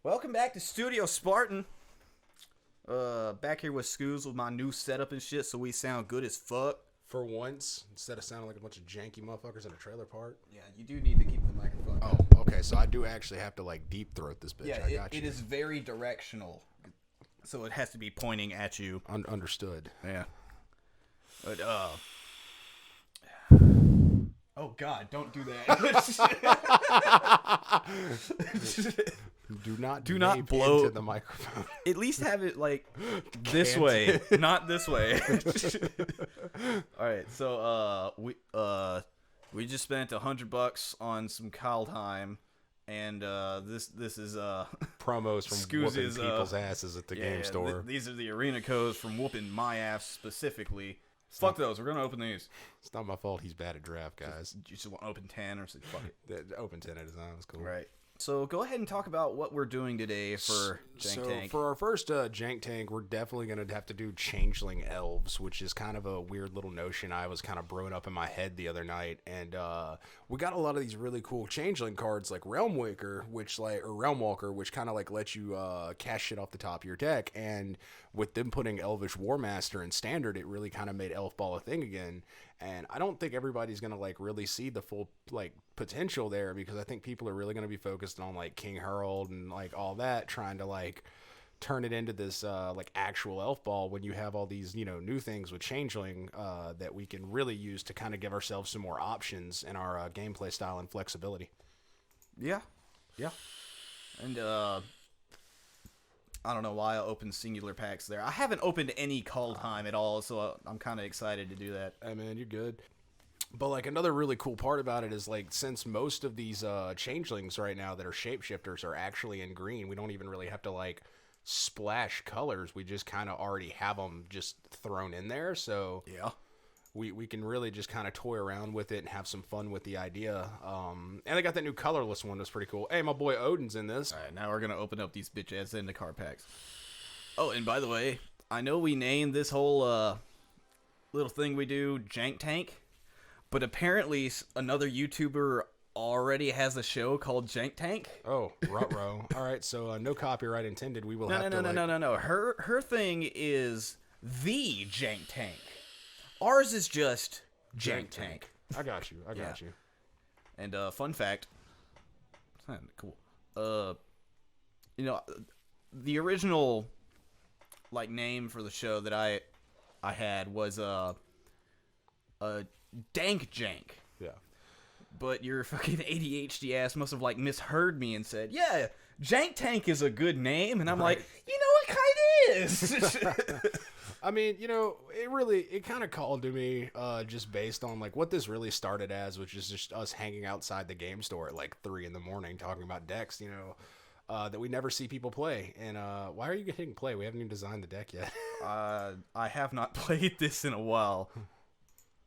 Welcome back to Studio Spartan. Back here with Scoos with my new setup and shit, so we sound good as fuck. For once, instead of sounding like a bunch of janky motherfuckers in a trailer park. Yeah, you do need to keep the microphone. Oh, okay, so I do actually have to, like, deep throat this bitch. Yeah, I got you. it is very directional, so it has to be pointing at you. Understood. Yeah. But, oh, God, don't do that. Do not blow into the microphone. At least have it like this way, not this way. All right, so we just spent $100 on some Kaldheim, and this is Promos from Scoos whooping is, people's asses at the game store. These are the arena codes from whooping my ass specifically. Fuck those. We're gonna open these. It's not my fault. He's bad at draft, guys. You just want to open 10 or something? Fuck it. The open 10 at his own is cool. Right. So go ahead and talk about what we're doing today for Jank Tank. For our first Jank Tank, we're definitely going to have to do Changeling Elves, which is kind of a weird little notion I was kind of brewing up in my head the other night. And we got a lot of these really cool Changeling cards like Realmwalker, which kind of like lets you cast shit off the top of your deck. And with them putting Elvish Warmaster in Standard, it really kind of made Elf Ball a thing again. And I don't think everybody's going to like really see the full like potential there, because I think people are really going to be focused on like King Herald and like all that, trying to like turn it into this like actual Elf Ball, when you have all these, you know, new things with Changeling that we can really use to kind of give ourselves some more options in our gameplay style and flexibility. Yeah. And I don't know why I opened singular packs there. I haven't opened any Kaldheim at all, so I'm kind of excited to do that. Hey man, you're good. But like another really cool part about it is like, since most of these changelings right now that are shapeshifters are actually in green, we don't even really have to like splash colors. We just kind of already have them just thrown in there. So yeah, we can really just kind of toy around with it and have some fun with the idea. And they got that new colorless one that's pretty cool. Hey, my boy Odin's in this. All right, now we're gonna open up these bitch ass into card packs. Oh, and by the way, I know we named this whole little thing we do Jank Tank, but apparently another YouTuber already has a show called Jank Tank. Oh, ruh-roh. All right, so no copyright intended. We will have to No. Her thing is the Jank Tank. Ours is just Jank Tank. I got you. I got you. And fun fact, cool. You know, the original like name for the show that I had was Dank Jank. Yeah. But your fucking ADHD ass must have like misheard me and said, "Yeah, Jank Tank is a good name," and I'm like, you know, it kind of is. I mean, you know, it kind of called to me just based on like what this really started as, which is just us hanging outside the game store at like 3 a.m. talking about decks, you know, that we never see people play. And why are you hitting play? We haven't even designed the deck yet. I have not played this in a while.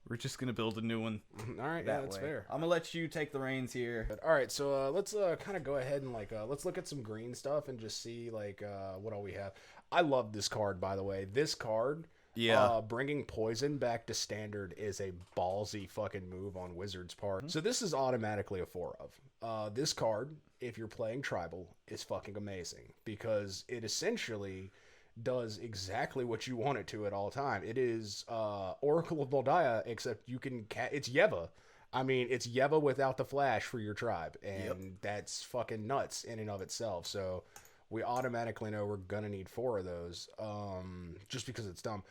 We're just going to build a new one. All right, yeah, that's fair. I'm going to let you take the reins here. All right, so let's kind of go ahead and like let's look at some green stuff and just see like what all we have. I love this card, by the way. This card, bringing poison back to standard is a ballsy fucking move on Wizards' part. Mm-hmm. So this is automatically a 4 of. This card, if you're playing tribal, is fucking amazing, because it essentially does exactly what you want it to at all time. It is Oracle of Moldiah, except you can it's Yeva. I mean, it's Yeva without the flash for your tribe, and that's fucking nuts in and of itself. So we automatically know we're gonna need 4 of those, just because it's dumb.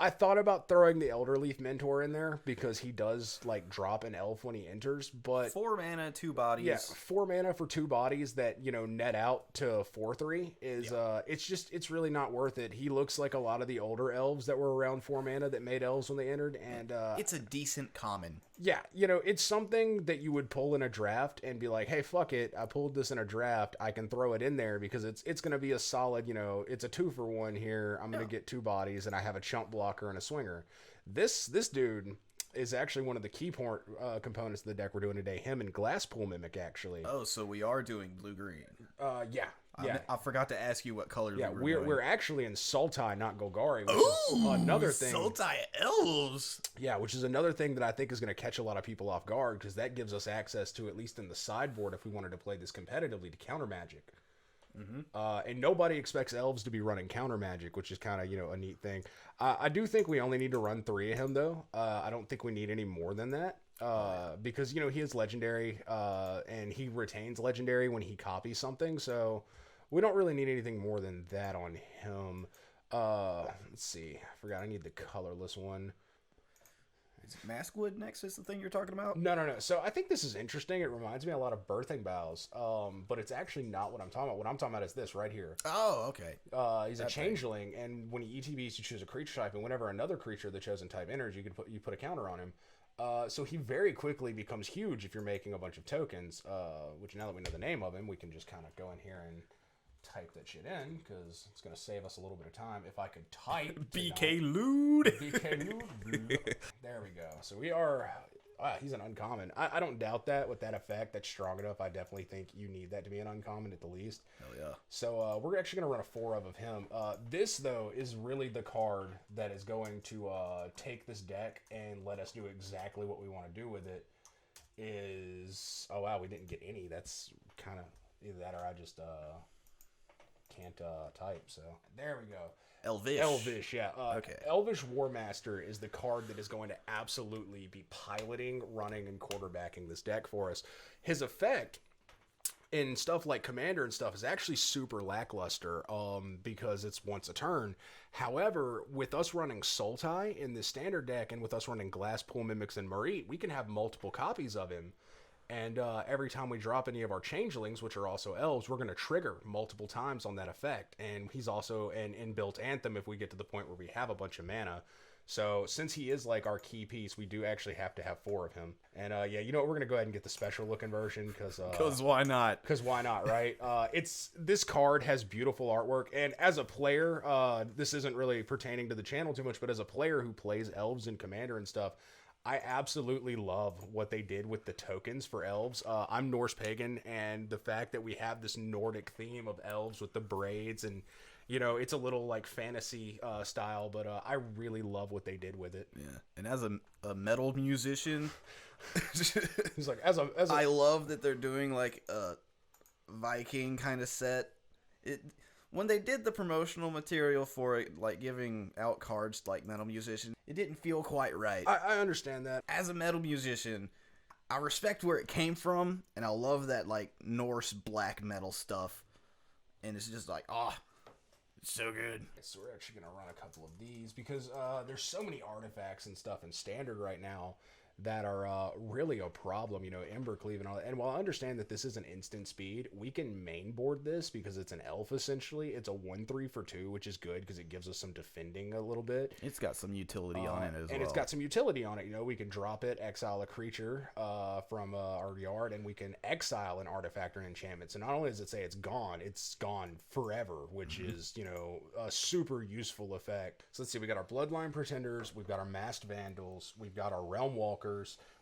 I thought about throwing the Elderleaf Mentor in there, because he does like drop an elf when he enters, but 4 mana, 2 bodies. Yeah, 4 mana for 2 bodies that, you know, net out to 4/3 is it's really not worth it. He looks like a lot of the older elves that were around 4 mana that made elves when they entered, and it's a decent common. Yeah, you know, it's something that you would pull in a draft and be like, hey, fuck it, I pulled this in a draft, I can throw it in there because it's going to be a solid, you know, it's a 2-for-1 here, I'm going to get 2 bodies, and I have a chump blocker and a swinger. This dude is actually one of the key components of the deck we're doing today, him and Glasspool Mimic, actually. Oh, so we are doing blue-green. Yeah. I forgot to ask you what color we're actually in Sultai, not Golgari, which is another thing. Sultai Elves. Yeah, which is another thing that I think is going to catch a lot of people off guard, because that gives us access to, at least in the sideboard, if we wanted to play this competitively, to counter Magic. And nobody expects elves to be running counter magic, which is kind of, a neat thing. I do think we only need to run 3 of him, though. I don't think we need any more than that. Because, he is legendary, and he retains legendary when he copies something. So we don't really need anything more than that on him. Let's see. I forgot I need the colorless one. Is Maskwood next is the thing you're talking about? No. So I think this is interesting. It reminds me a lot of Birthing Boughs, but it's actually not what I'm talking about. What I'm talking about is this right here. Oh, okay. He's a changeling, and when he ETBs, you choose a creature type, and whenever another creature of the chosen type enters, you put a counter on him. So he very quickly becomes huge if you're making a bunch of tokens, which now that we know the name of him, we can just kind of go in here and type that shit in, because it's going to save us a little bit of time. If I could type BK Lude. There we go. So we are he's an uncommon. I don't doubt that with that effect that's strong enough. I definitely think you need that to be an uncommon at the least. Hell yeah. So we're actually going to run a 4 of him. This though is really the card that is going to take this deck and let us do exactly what we want to do with it. Oh wow, we didn't get any. That's kind of either that or I just can't type. So there we go. Elvish, yeah. Okay. Elvish War Master is the card that is going to absolutely be piloting, running, and quarterbacking this deck for us. His effect in stuff like Commander and stuff is actually super lackluster, because it's once a turn. However, with us running Sultai in the standard deck and with us running Glasspool Mimics and Marit, we can have multiple copies of him. And every time we drop any of our changelings, which are also elves, we're going to trigger multiple times on that effect. And he's also an inbuilt anthem if we get to the point where we have a bunch of mana. So since he is like our key piece, we do actually have to have 4 of him. And yeah, you know what? We're going to go ahead and get the special looking version because why not? Because why not, right? This card has beautiful artwork. And as a player, this isn't really pertaining to the channel too much, but as a player who plays elves and Commander and stuff, I absolutely love what they did with the tokens for elves. I'm Norse pagan, and the fact that we have this Nordic theme of elves with the braids and, it's a little like fantasy style, but I really love what they did with it. Yeah, and as a metal musician, it's like I love that they're doing like a Viking kind of set. When they did the promotional material for it, like giving out cards like metal musician, it didn't feel quite right. I understand that. As a metal musician, I respect where it came from, and I love that like Norse black metal stuff. And it's just like, it's so good. So we're actually going to run a couple of these because there's so many artifacts and stuff in standard right now that are really a problem, Embercleave and all that. And while I understand that this is an instant speed, we can mainboard this because it's an elf, essentially. It's a 1/3 for 2, which is good because it gives us some defending a little bit. It's got some utility on it as well. And it's got some utility on it. We can drop it, exile a creature from our yard, and we can exile an artifact or an enchantment. So not only does it say it's gone forever, which is, a super useful effect. So let's see, we got our Bloodline Pretenders, we've got our Masked Vandals, we've got our Realm Walkers,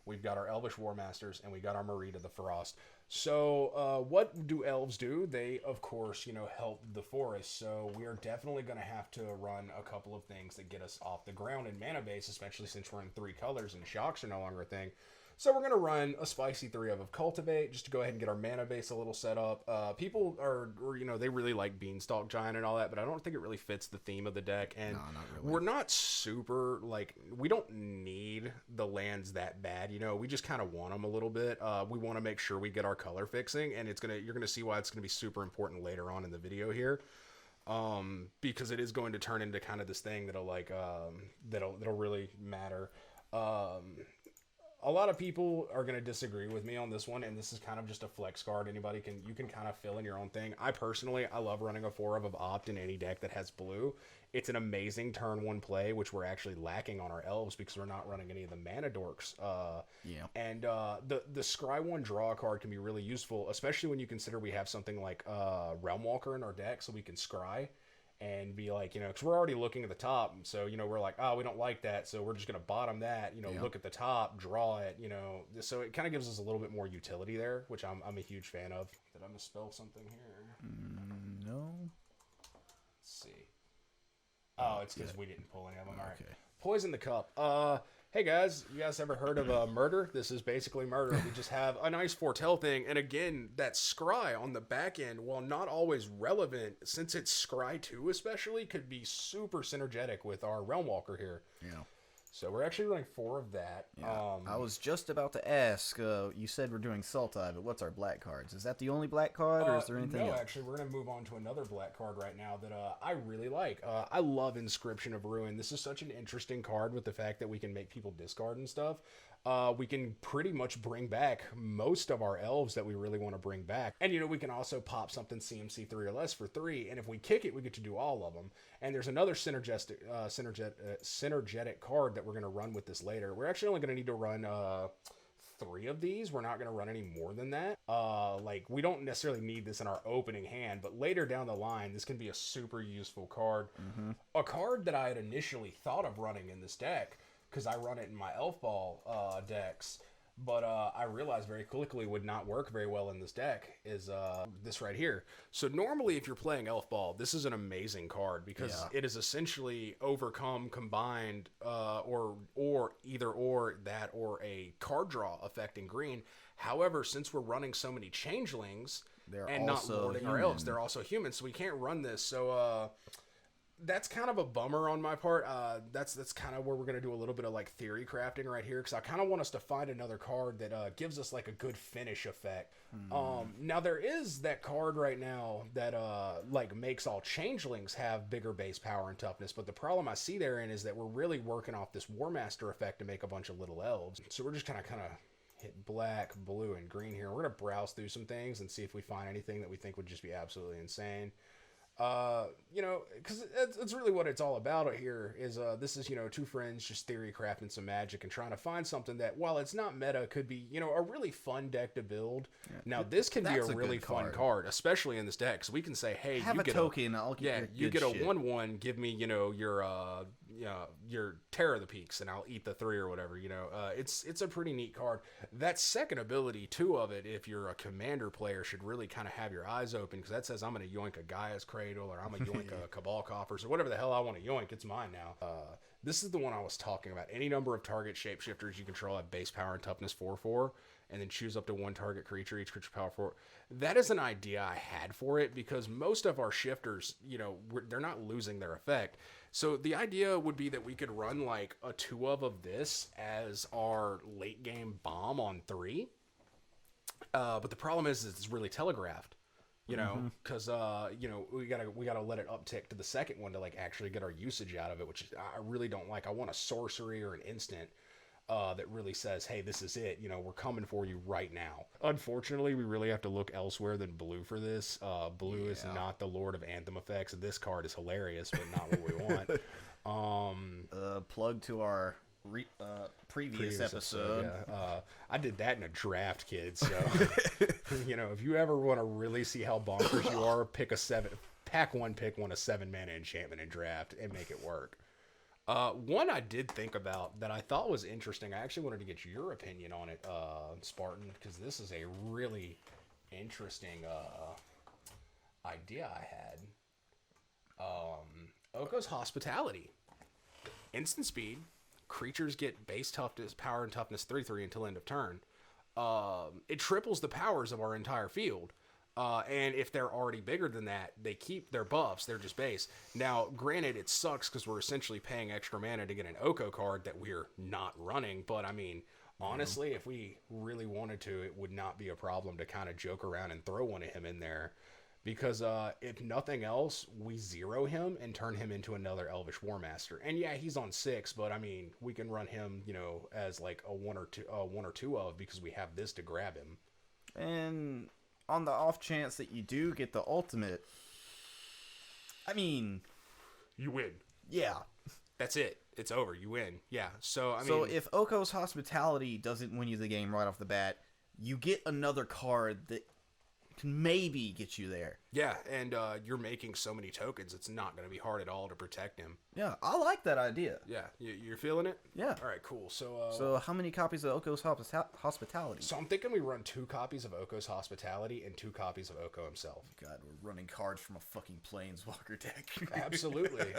we've got our Elvish War Masters, and we got our Marit of the Frost. So what do elves do? They, of course, help the forest. So we are definitely going to have to run a couple of things that get us off the ground in mana base, especially since we're in 3 colors and shocks are no longer a thing. So we're going to run a spicy 3 of Cultivate just to go ahead and get our mana base a little set up. People are, they really like Beanstalk Giant and all that, but I don't think it really fits the theme of the deck. And no, not really. We're not super, we don't need the lands that bad. We just kind of want them a little bit. We want to make sure we get our color fixing, and you're going to see why it's going to be super important later on in the video here. Because it is going to turn into kind of this thing that'll really matter. A lot of people are going to disagree with me on this one, and this is kind of just a flex card. You can kind of fill in your own thing. I love running a 4 of Opt in any deck that has blue. It's an amazing turn 1 play, which we're actually lacking on our elves because we're not running any of the mana dorks. Yeah. And the Scry 1 draw card can be really useful, especially when you consider we have something like Realm Walker in our deck, so we can scry and be like, because we're already looking at the top. So, we're like, we don't like that. So we're just going to bottom that, look at the top, draw it, so it kind of gives us a little bit more utility there, which I'm a huge fan of. Did I misspell something here? No. Let's see. Oh, it's because we didn't pull any of them. All right. Poison the Cup. Hey guys, you guys ever heard of murder? This is basically murder. We just have a nice foretell thing, and again, that scry on the back end, while not always relevant, since it's scry 2 especially, could be super synergetic with our Realm Walker here. Yeah. So we're actually running 4 of that. Yeah. I was just about to ask, you said we're doing Sultai, but what's our black cards? Is that the only black card, or is there anything else? No, actually, we're going to move on to another black card right now that I really like. I love Inscription of Ruin. This is such an interesting card with the fact that we can make people discard and stuff. We can pretty much bring back most of our elves that we really want to bring back. And, you know, we can also pop something CMC 3 or less for 3. And if we kick it, we get to do all of them. And there's another synergetic card that we're going to run with this later. We're actually only going to need to run 3 of these. We're not going to run any more than that. Like, we don't necessarily need this in our opening hand, but later down the line, this can be a super useful card. Mm-hmm. A card that I had initially thought of running in this deck, because I run it in my Elf Ball decks, but I realized very quickly would not work very well in this deck, is this right here. So normally if you're playing Elf Ball, this is an amazing card, because it is essentially overcome, combined, or either or that, or a card draw affecting green. However, since we're running so many changelings, and not lording our elves, they're also human, so we can't run this. So that's kind of a bummer on my part. That's kind of where we're going to do a little bit of like theory crafting right here, because I kind of want us to find another card that gives us like a good finish effect. Now there is that card right now that like makes all changelings have bigger base power and toughness, but the problem I see therein is that we're really working off this War Master effect to make a bunch of little elves. So we're just kind of hit black, blue, and green here. We're going to browse through some things and see if we find anything that we think would just be absolutely insane. You know, because it's really what it's all about here is, this is, you know, 2 friends just theory crafting some magic and trying to find something that, while it's not meta, could be, you know, a really fun deck to build. Yeah. Now, this can be a really fun card, especially in this deck, because we can say, hey, have you a get token, I'll get you get a 1/1, give me, you know, your Terror of the Peaks, and I'll eat the 3 or whatever, you know. It's a pretty neat card. That second ability, too, of it, if you're a commander player, should really kind of have your eyes open, because that says I'm going to yoink a Gaia's Cradle, or I'm going to yoink a Cabal Coffers, or whatever the hell I want to yoink. It's mine now. This is the one I was talking about. Any number of target shapeshifters you control have base power and toughness 4/4, and then choose up to 1 target creature, each creature power 4. That is an idea I had for it, because most of our shifters, you know, they're not losing their effect. So the idea would be that we could run like a 2 of this as our late game bomb on 3. But the problem is it's really telegraphed, you know, because you know, we gotta let it uptick to the second one to like actually get our usage out of it, which I really don't like. I want a sorcery or an instant that really says, hey, this is it, you know, we're coming for you right now. Unfortunately, we really have to look elsewhere than blue for this. Blue is not the Lord of Anthem effects. This card is hilarious, but not what we want. Plug to our previous episode. Yeah. I did that in a draft, kids. So, you know, if you ever want to really see how bonkers you are, pick a 7 7-mana enchantment in draft and make it work. One I did think about that I thought was interesting. I actually wanted to get your opinion on it, Spartan, because this is a really interesting idea I had. Oko's Hospitality. Instant speed. Creatures get base toughness, power, and toughness 3/3 until end of turn. It triples the powers of our entire field. And if they're already bigger than that, they keep their buffs. They're just base. Now, granted, it sucks because we're essentially paying extra mana to get an Oko card that we're not running. But, I mean, honestly, if we really wanted to, it would not be a problem to kind of joke around and throw one of him in there. Because if nothing else, we 0 him and turn him into another Elvish War Master. And yeah, he's on 6, but I mean, we can run him, you know, as like a 1 or 2 of, because we have this to grab him. And on the off chance that you do get the ultimate, I mean, you win. Yeah. That's it. It's over. You win. Yeah. So, I mean, so if Oko's Hospitality doesn't win you the game right off the bat, you get another card that can maybe get you there. Yeah, and you're making so many tokens, it's not going to be hard at all to protect him. Yeah, I like that idea. Yeah, you're feeling it? Yeah. All right, cool. So how many copies of Oko's Hospitality? So I'm thinking we run 2 copies of Oko's Hospitality and 2 copies of Oko himself. God, we're running cards from a fucking Planeswalker deck. Absolutely.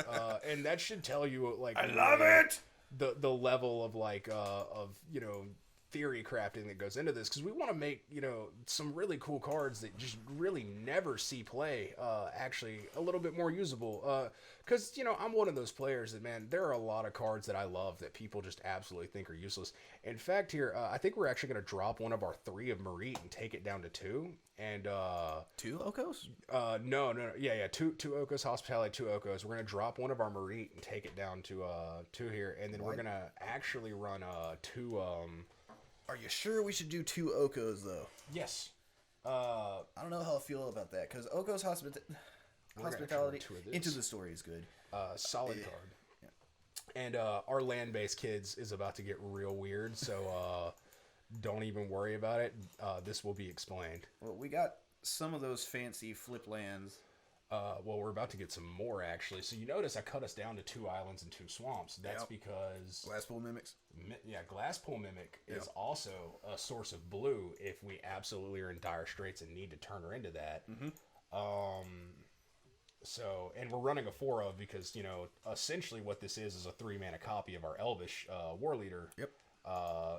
And that should tell you, like... I love it! The level of, like, theory crafting that goes into this, because we want to make some really cool cards that just really never see play actually a little bit more usable, because I'm one of those players that, man, there are a lot of cards that I love that people just absolutely think are useless. In fact, here I think we're actually going to drop one of our 3 of Marit and take it down to 2. And 2 Okos? No, yeah, 2 Okos Hospitality, 2 Okos. We're gonna drop one of our Marit and take it down to 2 here, and then we're gonna actually run 2 Are you sure we should do 2 Okos, though? Yes. I don't know how I feel about that, because Oko's Hospitality Into the Story is good. Solid card. Yeah. And our land-based kids is about to get real weird, so don't even worry about it. This will be explained. Well, we got some of those fancy flip lands. Well, we're about to get some more, actually. So you notice I cut us down to 2 islands and 2 swamps. That's because... Glasspool Mimics? Yeah, Glasspool Mimic is also a source of blue if we absolutely are in dire straits and need to turn her into that. So, and we're running a 4 of because, essentially what this is a 3-mana copy of our Elvish War Leader. Yep.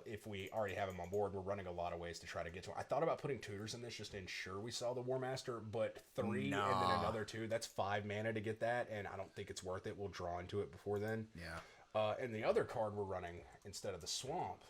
If we already have him on board, we're running a lot of ways to try to get to him. I thought about putting tutors in this just to ensure we saw the War Master, but 3 and then another 2, that's 5 mana to get that, and I don't think it's worth it. We'll draw into it before then. Yeah. And the other card we're running instead of the Swamp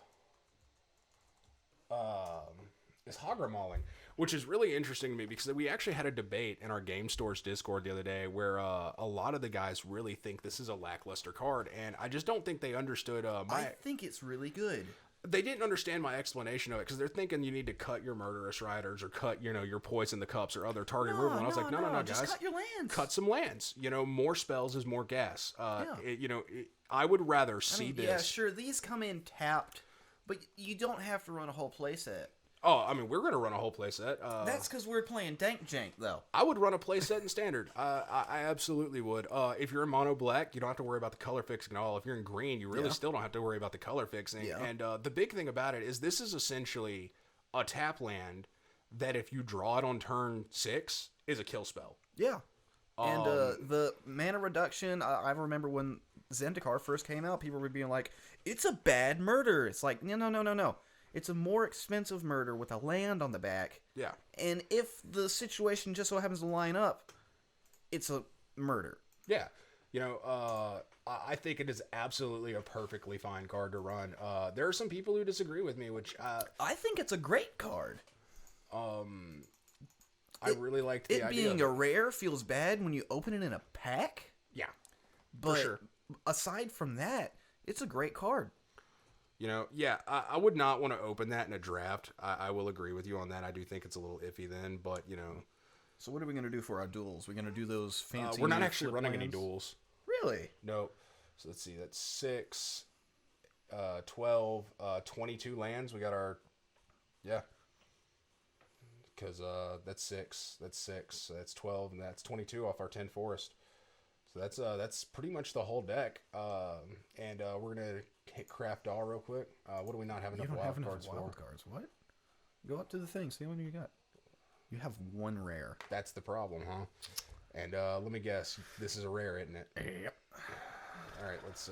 is Hagra Mauling, which is really interesting to me because we actually had a debate in our Game Stores Discord the other day where a lot of the guys really think this is a lackluster card, and I just don't think they understood I think it's really good. They didn't understand my explanation of it because they're thinking you need to cut your Murderous Riders or cut, your Poison the Cups or other target removal. And I was like, no, guys. Just cut your lands. Cut some lands. More spells is more gas. I would rather see this. Yeah, sure, these come in tapped, but you don't have to run a whole playset. Oh, I mean, we're going to run a whole playset. That's because we're playing Jank, though. I would run a playset in Standard. I absolutely would. If you're in mono black, you don't have to worry about the color fixing at all. If you're in green, you really still don't have to worry about the color fixing. Yeah. And the big thing about it is this is essentially a tap land that if you draw it on turn 6 is a kill spell. Yeah. And the mana reduction, I remember when Zendikar first came out, people were being like, it's a bad murder. It's like, no. It's a more expensive murder with a land on the back. Yeah. And if the situation just so happens to line up, it's a murder. Yeah. I think it is absolutely a perfectly fine card to run. There are some people who disagree with me, which... I think it's a great card. I really liked the idea. It being a rare feels bad when you open it in a pack. Yeah. But for sure. Aside from that, it's a great card. I would not want to open that in a draft. I will agree with you on that. I do think it's a little iffy then, but, So what are we going to do for our duels? We're going to do those fancy... we're not actually running any duels. Really? No. So let's see. That's 6, 12, 22 lands. We got our... Yeah. Because that's 6. That's 6. So that's 12, and that's 22 off our 10 forest. So that's pretty much the whole deck. And we're going to hit craft all real quick. What do we not have enough wild cards for? Wild cards. What? Go up to the thing. See how many you got. You have 1 rare. That's the problem, huh? And let me guess. This is a rare, isn't it? Yep. All right, let's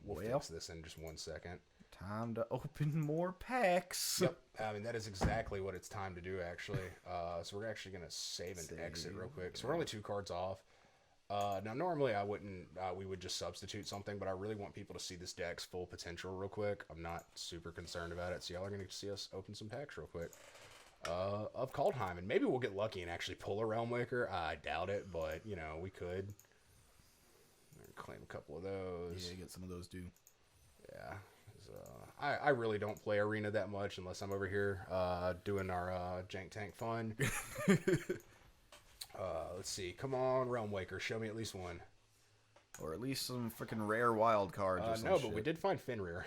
we'll fix this in just 1 second. Time to open more packs. Yep. I mean, that is exactly what it's time to do, actually. So we're actually going to save and exit real quick. So we're only 2 cards off. Now, normally I wouldn't, we would just substitute something, but I really want people to see this deck's full potential real quick. I'm not super concerned about it, so y'all are going to see us open some packs real quick. Of Kaldheim, and maybe we'll get lucky and actually pull a Realm Waker. I doubt it, but, we could. Claim a couple of those. Yeah, get some of those, too. Yeah. I really don't play Arena that much unless I'm over here doing our Jank Tank fun. Let's see. Come on, Realm Waker. Show me at least 1. Or at least some freaking rare wild cards or some No, shit. but we did find Fenrir.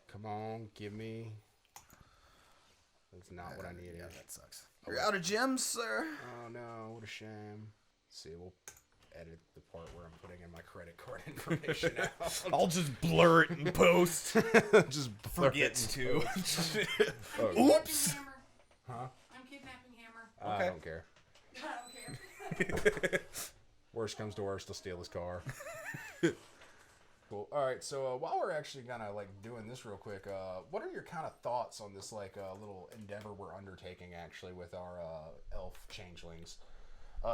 Come on, give me... That's not what I needed. Yeah, that sucks. You're out of gems, sir. Oh no, what a shame. Let's see, we'll edit the part where I'm putting in my credit card information out. I'll just blur it in post. Just forgets to. Oops. Huh? I'm kidnapping Hammer. I don't care. I don't care. Worst comes to worst, I'll steal his car. Cool. All right, so while we're actually kind of like doing this real quick, what are your kind of thoughts on this like little endeavor we're undertaking actually with our elf changelings?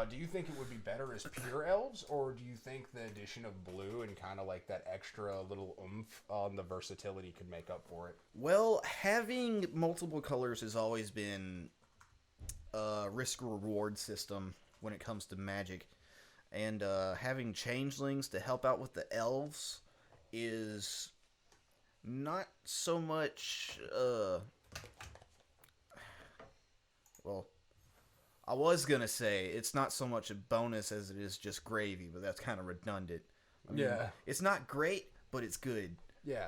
Do you think it would be better as pure elves, or do you think the addition of blue and kind of like that extra little oomph on the versatility could make up for it? Well, having multiple colors has always been a risk-reward system when it comes to magic. And having changelings to help out with the elves is not so much, well, I was going to say it's not so much a bonus as it is just gravy, but that's kind of redundant. I mean, Yeah. It's not great, but it's good. Yeah.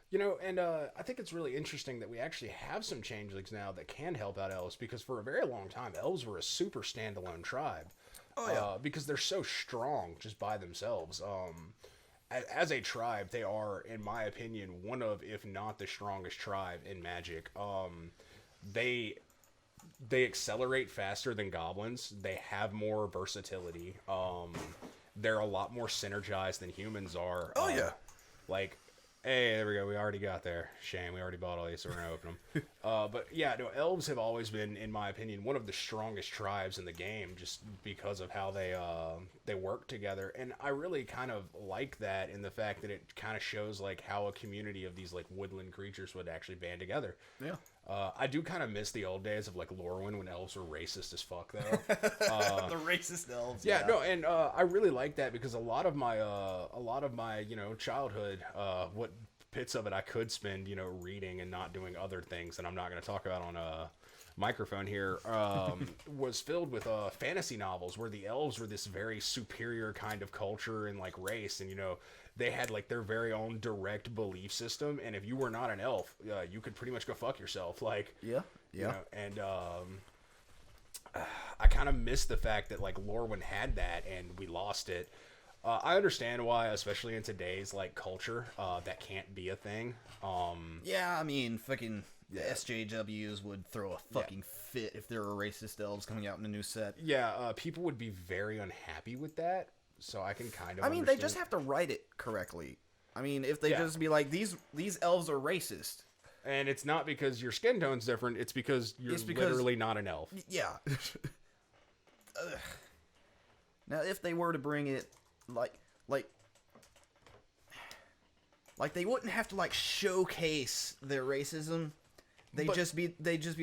You know, and I think it's really interesting that we actually have some changelings now that can help out elves, because for a very long time, elves were a super standalone tribe. Oh, yeah. Because they're so strong just by themselves. As a tribe, they are, in my opinion, one of, if not the strongest tribe in Magic. They accelerate faster than goblins. They have more versatility. They're a lot more synergized than humans are. Oh, yeah. Like, hey, there we go. We already got there. Shame. We already bought all these, so we're going to open them. But yeah, no, elves have always been, in my opinion, one of the strongest tribes in the game, just because of how they work together. And I really kind of like that, in the fact that it kind of shows like how a community of these like woodland creatures would actually band together. Yeah. I do kind of miss the old days of like Lorwyn, when elves were racist as fuck though. The racist elves. Yeah, no, and I really like that, because a lot of my childhood, what bits of it I could spend, reading and not doing other things that I'm not going to talk about on a microphone here, was filled with fantasy novels where the elves were this very superior kind of culture and like race, and they had like their very own direct belief system, and if you were not an elf, you could pretty much go fuck yourself. Like, and I kind of miss the fact that like Lorwyn had that and we lost it. I understand why, especially in today's like culture, that can't be a thing. Yeah, I mean, fucking the SJWs would throw a fucking fit if there were racist elves coming out in a new set. Yeah, people would be very unhappy with that. So I can kind of. I mean, they just have to write it correctly. I mean, if they just be like, these elves are racist. And it's not because your skin tone's different. It's because you're literally not an elf. Yeah. Now, if they were to bring it, like they wouldn't have to like showcase their racism. They'd just be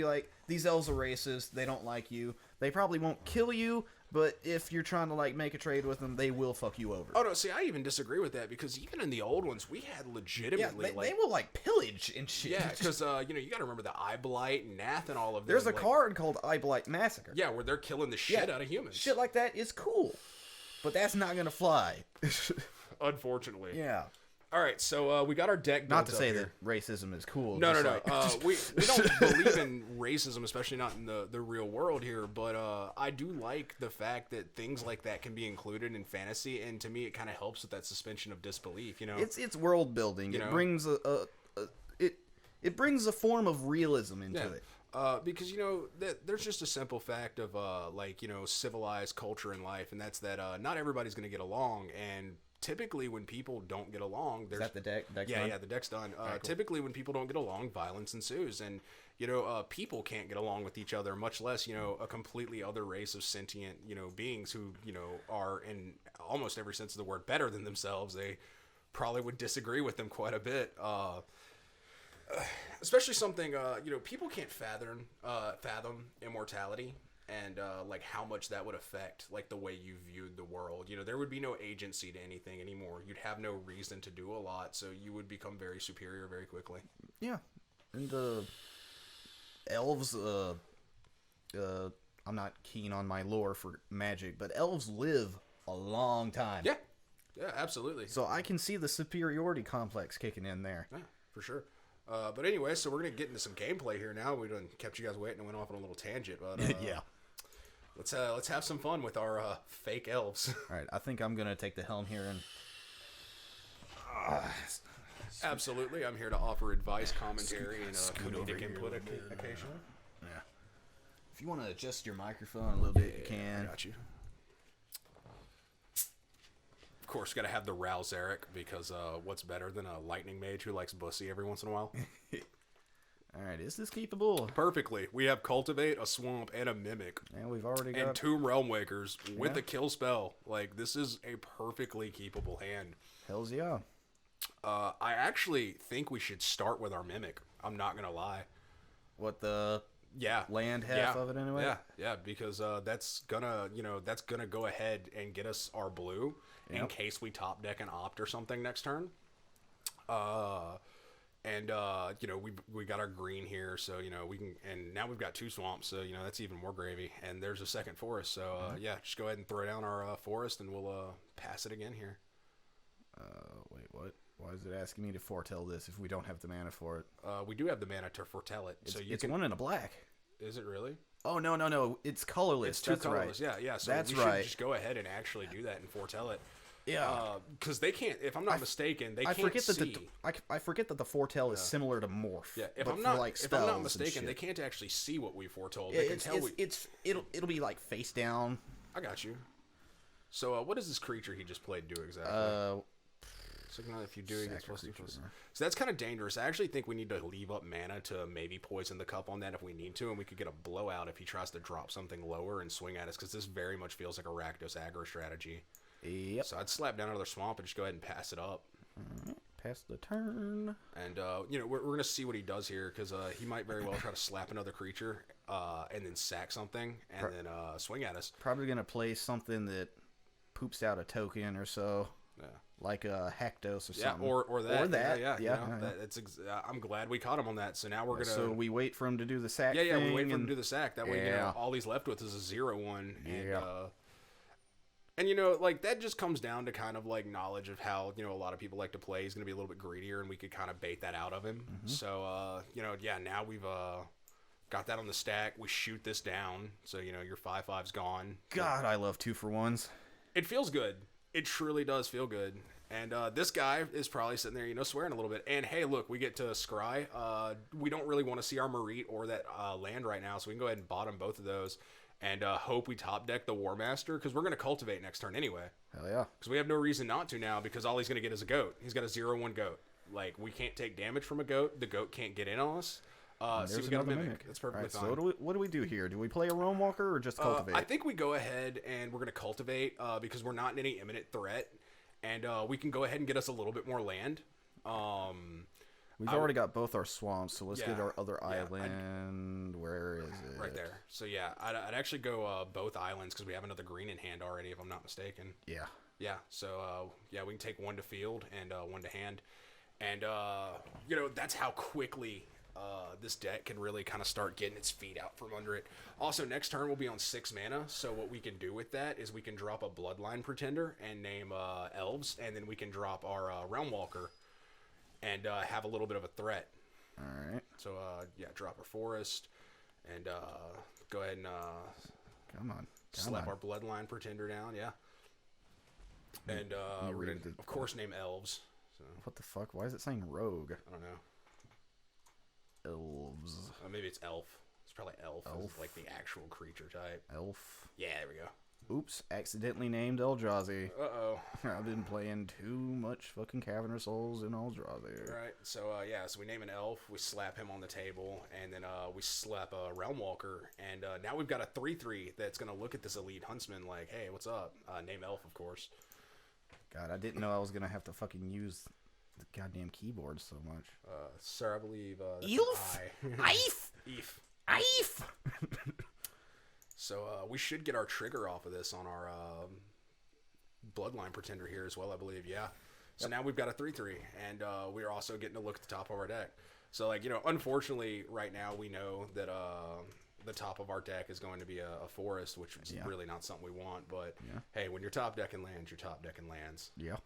like, these elves are racist. They don't like you. They probably won't kill you, but if you're trying to like make a trade with them, they will fuck you over. Oh no, see, I even disagree with that, because even in the old ones, we had legitimately they will like pillage and shit. Yeah, because you got to remember the Eye Blight and Nath and all of them. There's a card called Eye Blight Massacre. Yeah, where they're killing the shit out of humans. Shit like that is cool, but that's not gonna fly. Unfortunately. Yeah. All right, so we got our deck. Not to say that racism is cool. No. We don't believe in racism, especially not in the real world here. But I do like the fact that things like that can be included in fantasy, and to me, it kind of helps with that suspension of disbelief. It's world building. It brings it brings a form of realism into it. Because there's just a simple fact of civilized culture in life, and that's that not everybody's going to get along, and typically when people don't get along, there's... Is that the deck? Yeah, the deck's done. Cool. Typically when people don't get along, violence ensues, and people can't get along with each other, much less a completely other race of sentient beings who are, in almost every sense of the word, better than themselves. They probably would disagree with them quite a bit. Especially something people can't fathom immortality. And like how much that would affect like the way you viewed the world. There would be no agency to anything anymore. You'd have no reason to do a lot, so you would become very superior very quickly. Yeah, and elves. I'm not keen on my lore for magic, but elves live a long time. Yeah, absolutely. So I can see the superiority complex kicking in there. Yeah, for sure. But anyway, so we're going to get into some gameplay here now. We done kept you guys waiting and went off on a little tangent. But yeah. Let's have some fun with our fake elves. All right, I think I'm going to take the helm here and... Absolutely. I'm here to offer advice, commentary, and comedic input occasionally. Yeah. If you want to adjust your microphone a little bit, you can. I got you. Of course, got to have the rouse Eric, because what's better than a lightning mage who likes bussy every once in a while? All right, is this keepable? Perfectly. We have Cultivate, a Swamp, and a Mimic. And we've already got... And 2 Realm Wakers with a kill spell. Like, this is a perfectly keepable hand. Hells yeah. I actually think we should start with our Mimic. I'm not going to lie. What, the... Yeah. Land half of it anyway? Yeah, because that's gonna go ahead and get us our blue in case we top deck an opt or something next turn. We got our green here, so we can, and now we've got 2 swamps, so that's even more gravy. And there's a second forest, so just go ahead and throw down our forest, and we'll pass it again here. Wait, what? Why is it asking me to foretell this if we don't have the mana for it? We do have the mana to foretell it, so it's 1 and a black. Is it really? Oh no! It's colorless. It's 2 colorless. Right. Yeah. So that's we right. should just go ahead and actually do that and foretell it. Yeah. Because they can't. If I'm not mistaken, they can't see. I forget that the foretell is similar to morph. Yeah. If I'm not mistaken, they can't actually see what we foretold. Yeah, they can tell it'll be like face down. I got you. So what does this creature he just played do exactly? So if you do, it's plus 2. So that's kind of dangerous. I actually think we need to leave up mana to maybe poison the cup on that if we need to, and we could get a blowout if he tries to drop something lower and swing at us, because this very much feels like a Rakdos aggro strategy. Yep. So I'd slap down another swamp and just go ahead and pass it up. Pass the turn. And we're gonna see what he does here, because he might very well try to slap another creature and then sack something and then swing at us. Probably gonna play something that poops out a token or so. Yeah. Like a Haktos or something. Or that. Or that. Yeah. I'm glad we caught him on that. So now we're gonna. So we wait for him to do the sack. Yeah, we wait for him to do the sack. That way, all he's left with is a 0/1. And that just comes down to kind of like knowledge of how a lot of people like to play. He's gonna be a little bit greedier, and we could kind of bait that out of him. Mm-hmm. So now we've got that on the stack. We shoot this down. So your 5/5's gone. God, I love 2-for-1s. It feels good. It truly does feel good. And this guy is probably sitting there, swearing a little bit. And hey, look, we get to scry. We don't really want to see our Marit or that land right now, so we can go ahead and bottom both of those and hope we top deck the War Master, because we're going to cultivate next turn anyway. Hell yeah. Because we have no reason not to now, because all he's going to get is a goat. He's got a 0/1 goat. Like, we can't take damage from a goat. The goat can't get in on us. So we got a mimic. That's perfectly fine. So what do we do here? Do we play a Realm Walker or just cultivate? I think we go ahead and we're going to cultivate because we're not in any imminent threat, and we can go ahead and get us a little bit more land. We've already got both our swamps, so let's get our other island. Where is it? Right there. So I'd actually go both islands, because we have another green in hand already, if I'm not mistaken. Yeah. Yeah. So we can take 1 to field and 1 to hand, and that's how quickly this deck can really kind of start getting its feet out from under it. Also, next turn we'll be on 6 mana, so what we can do with that is we can drop a Bloodline Pretender and name Elves, and then we can drop our Realm Walker and have a little bit of a threat. All right. So, drop our Forest and go ahead and slap our Bloodline Pretender down, And we're going to, of course, name Elves. So. What the fuck? Why is it saying Rogue? I don't know. Elves. Maybe it's elf. It's probably elf. It's like the actual creature type. Elf. Yeah, there we go. Oops, accidentally named Eldrazi. Uh-oh. I've been playing too much fucking Cavern Souls in Eldrazi. Right, so so we name an elf, we slap him on the table, and then we slap a Realm Walker, and now we've got a 3/3 that's going to look at this Elite Huntsman like, hey, what's up? Name elf, of course. God, I didn't know I was going to have to fucking use the goddamn keyboard so much. Sir, I believe Eef! Eef! Eef. Eef! So we should get our trigger off of this on our Bloodline Pretender here as well, I believe. Yeah. So now we've got a 3/3, and we are also getting to look at the top of our deck. So unfortunately, right now we know that the top of our deck is going to be a forest, which is really not something we want. But hey, when you're top decking lands, you're top decking lands. Yeah.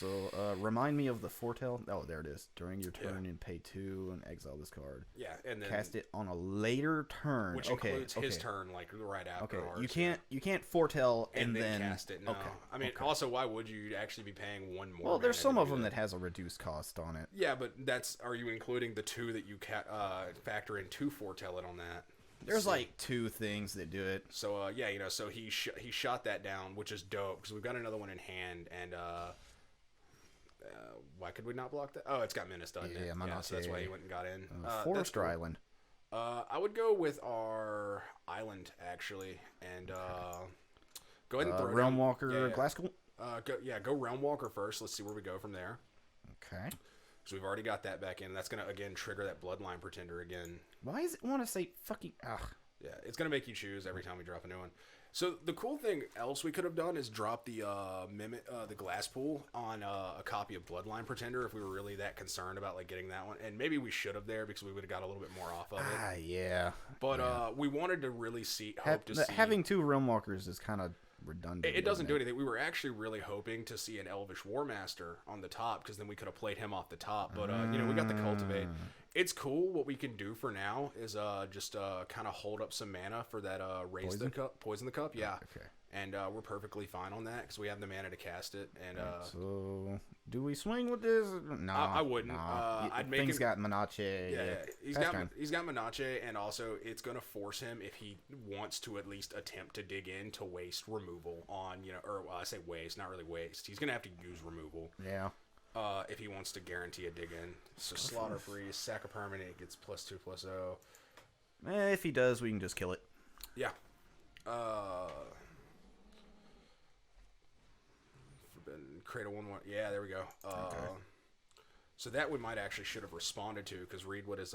So, remind me of the foretell. Oh, there it is. During your turn, you pay 2 and exile this card. Yeah, and then cast it on a later turn, which includes his turn, like right after. Okay, ours, you can't foretell and then cast it. No, okay. I mean, also, why would you actually be paying 1 more? Well, there's some of them that has a reduced cost on it. Yeah, but are you including the 2 that you factor in to foretell it on that? There's like 2 things that do it. So yeah, so he shot that down, which is dope because we've got another one in hand, and why could we not block that? Oh, it's got Menace, doesn't it? Yeah, so that's why he went and got in. Forest or Island? I would go with our Island actually, and go ahead and throw Realm Walker, Glasscool. Go Realm Walker first. Let's see where we go from there. Okay. So we've already got that back in. That's gonna again trigger that Bloodline Pretender again. Why does it want to say fucking? Ugh. Yeah, it's gonna make you choose every time we drop a new one. So the cool thing else we could have done is drop the the glass pool on a copy of Bloodline Pretender if we were really that concerned about like getting that one, and maybe we should have there because we would have got a little bit more off of it. Yeah. But we wanted to really see having 2 Realm Walkers is kind of redundant. It doesn't do anything. We were actually really hoping to see an Elvish War Master on the top because then we could have played him off the top. But we got the Cultivate. It's cool. What we can do for now is just kind of hold up some mana for that poison the cup. Yeah. Okay. And we're perfectly fine on that because we have the mana to cast it. And so, do we swing with this? No, I wouldn't. No. I'd make Thing's got Menace. Yeah. He's got Menace, and also it's gonna force him if he wants to at least attempt to dig in to waste removal on I say waste, not really waste. He's gonna have to use removal. Yeah. If he wants to guarantee a dig in. So Slaughter Priest, sack a permanent, gets +2/+0. If he does, we can just kill it. Yeah. Forbidden Cradle 1/1. Yeah, there we go. Okay. So that we might actually should have responded to because read what his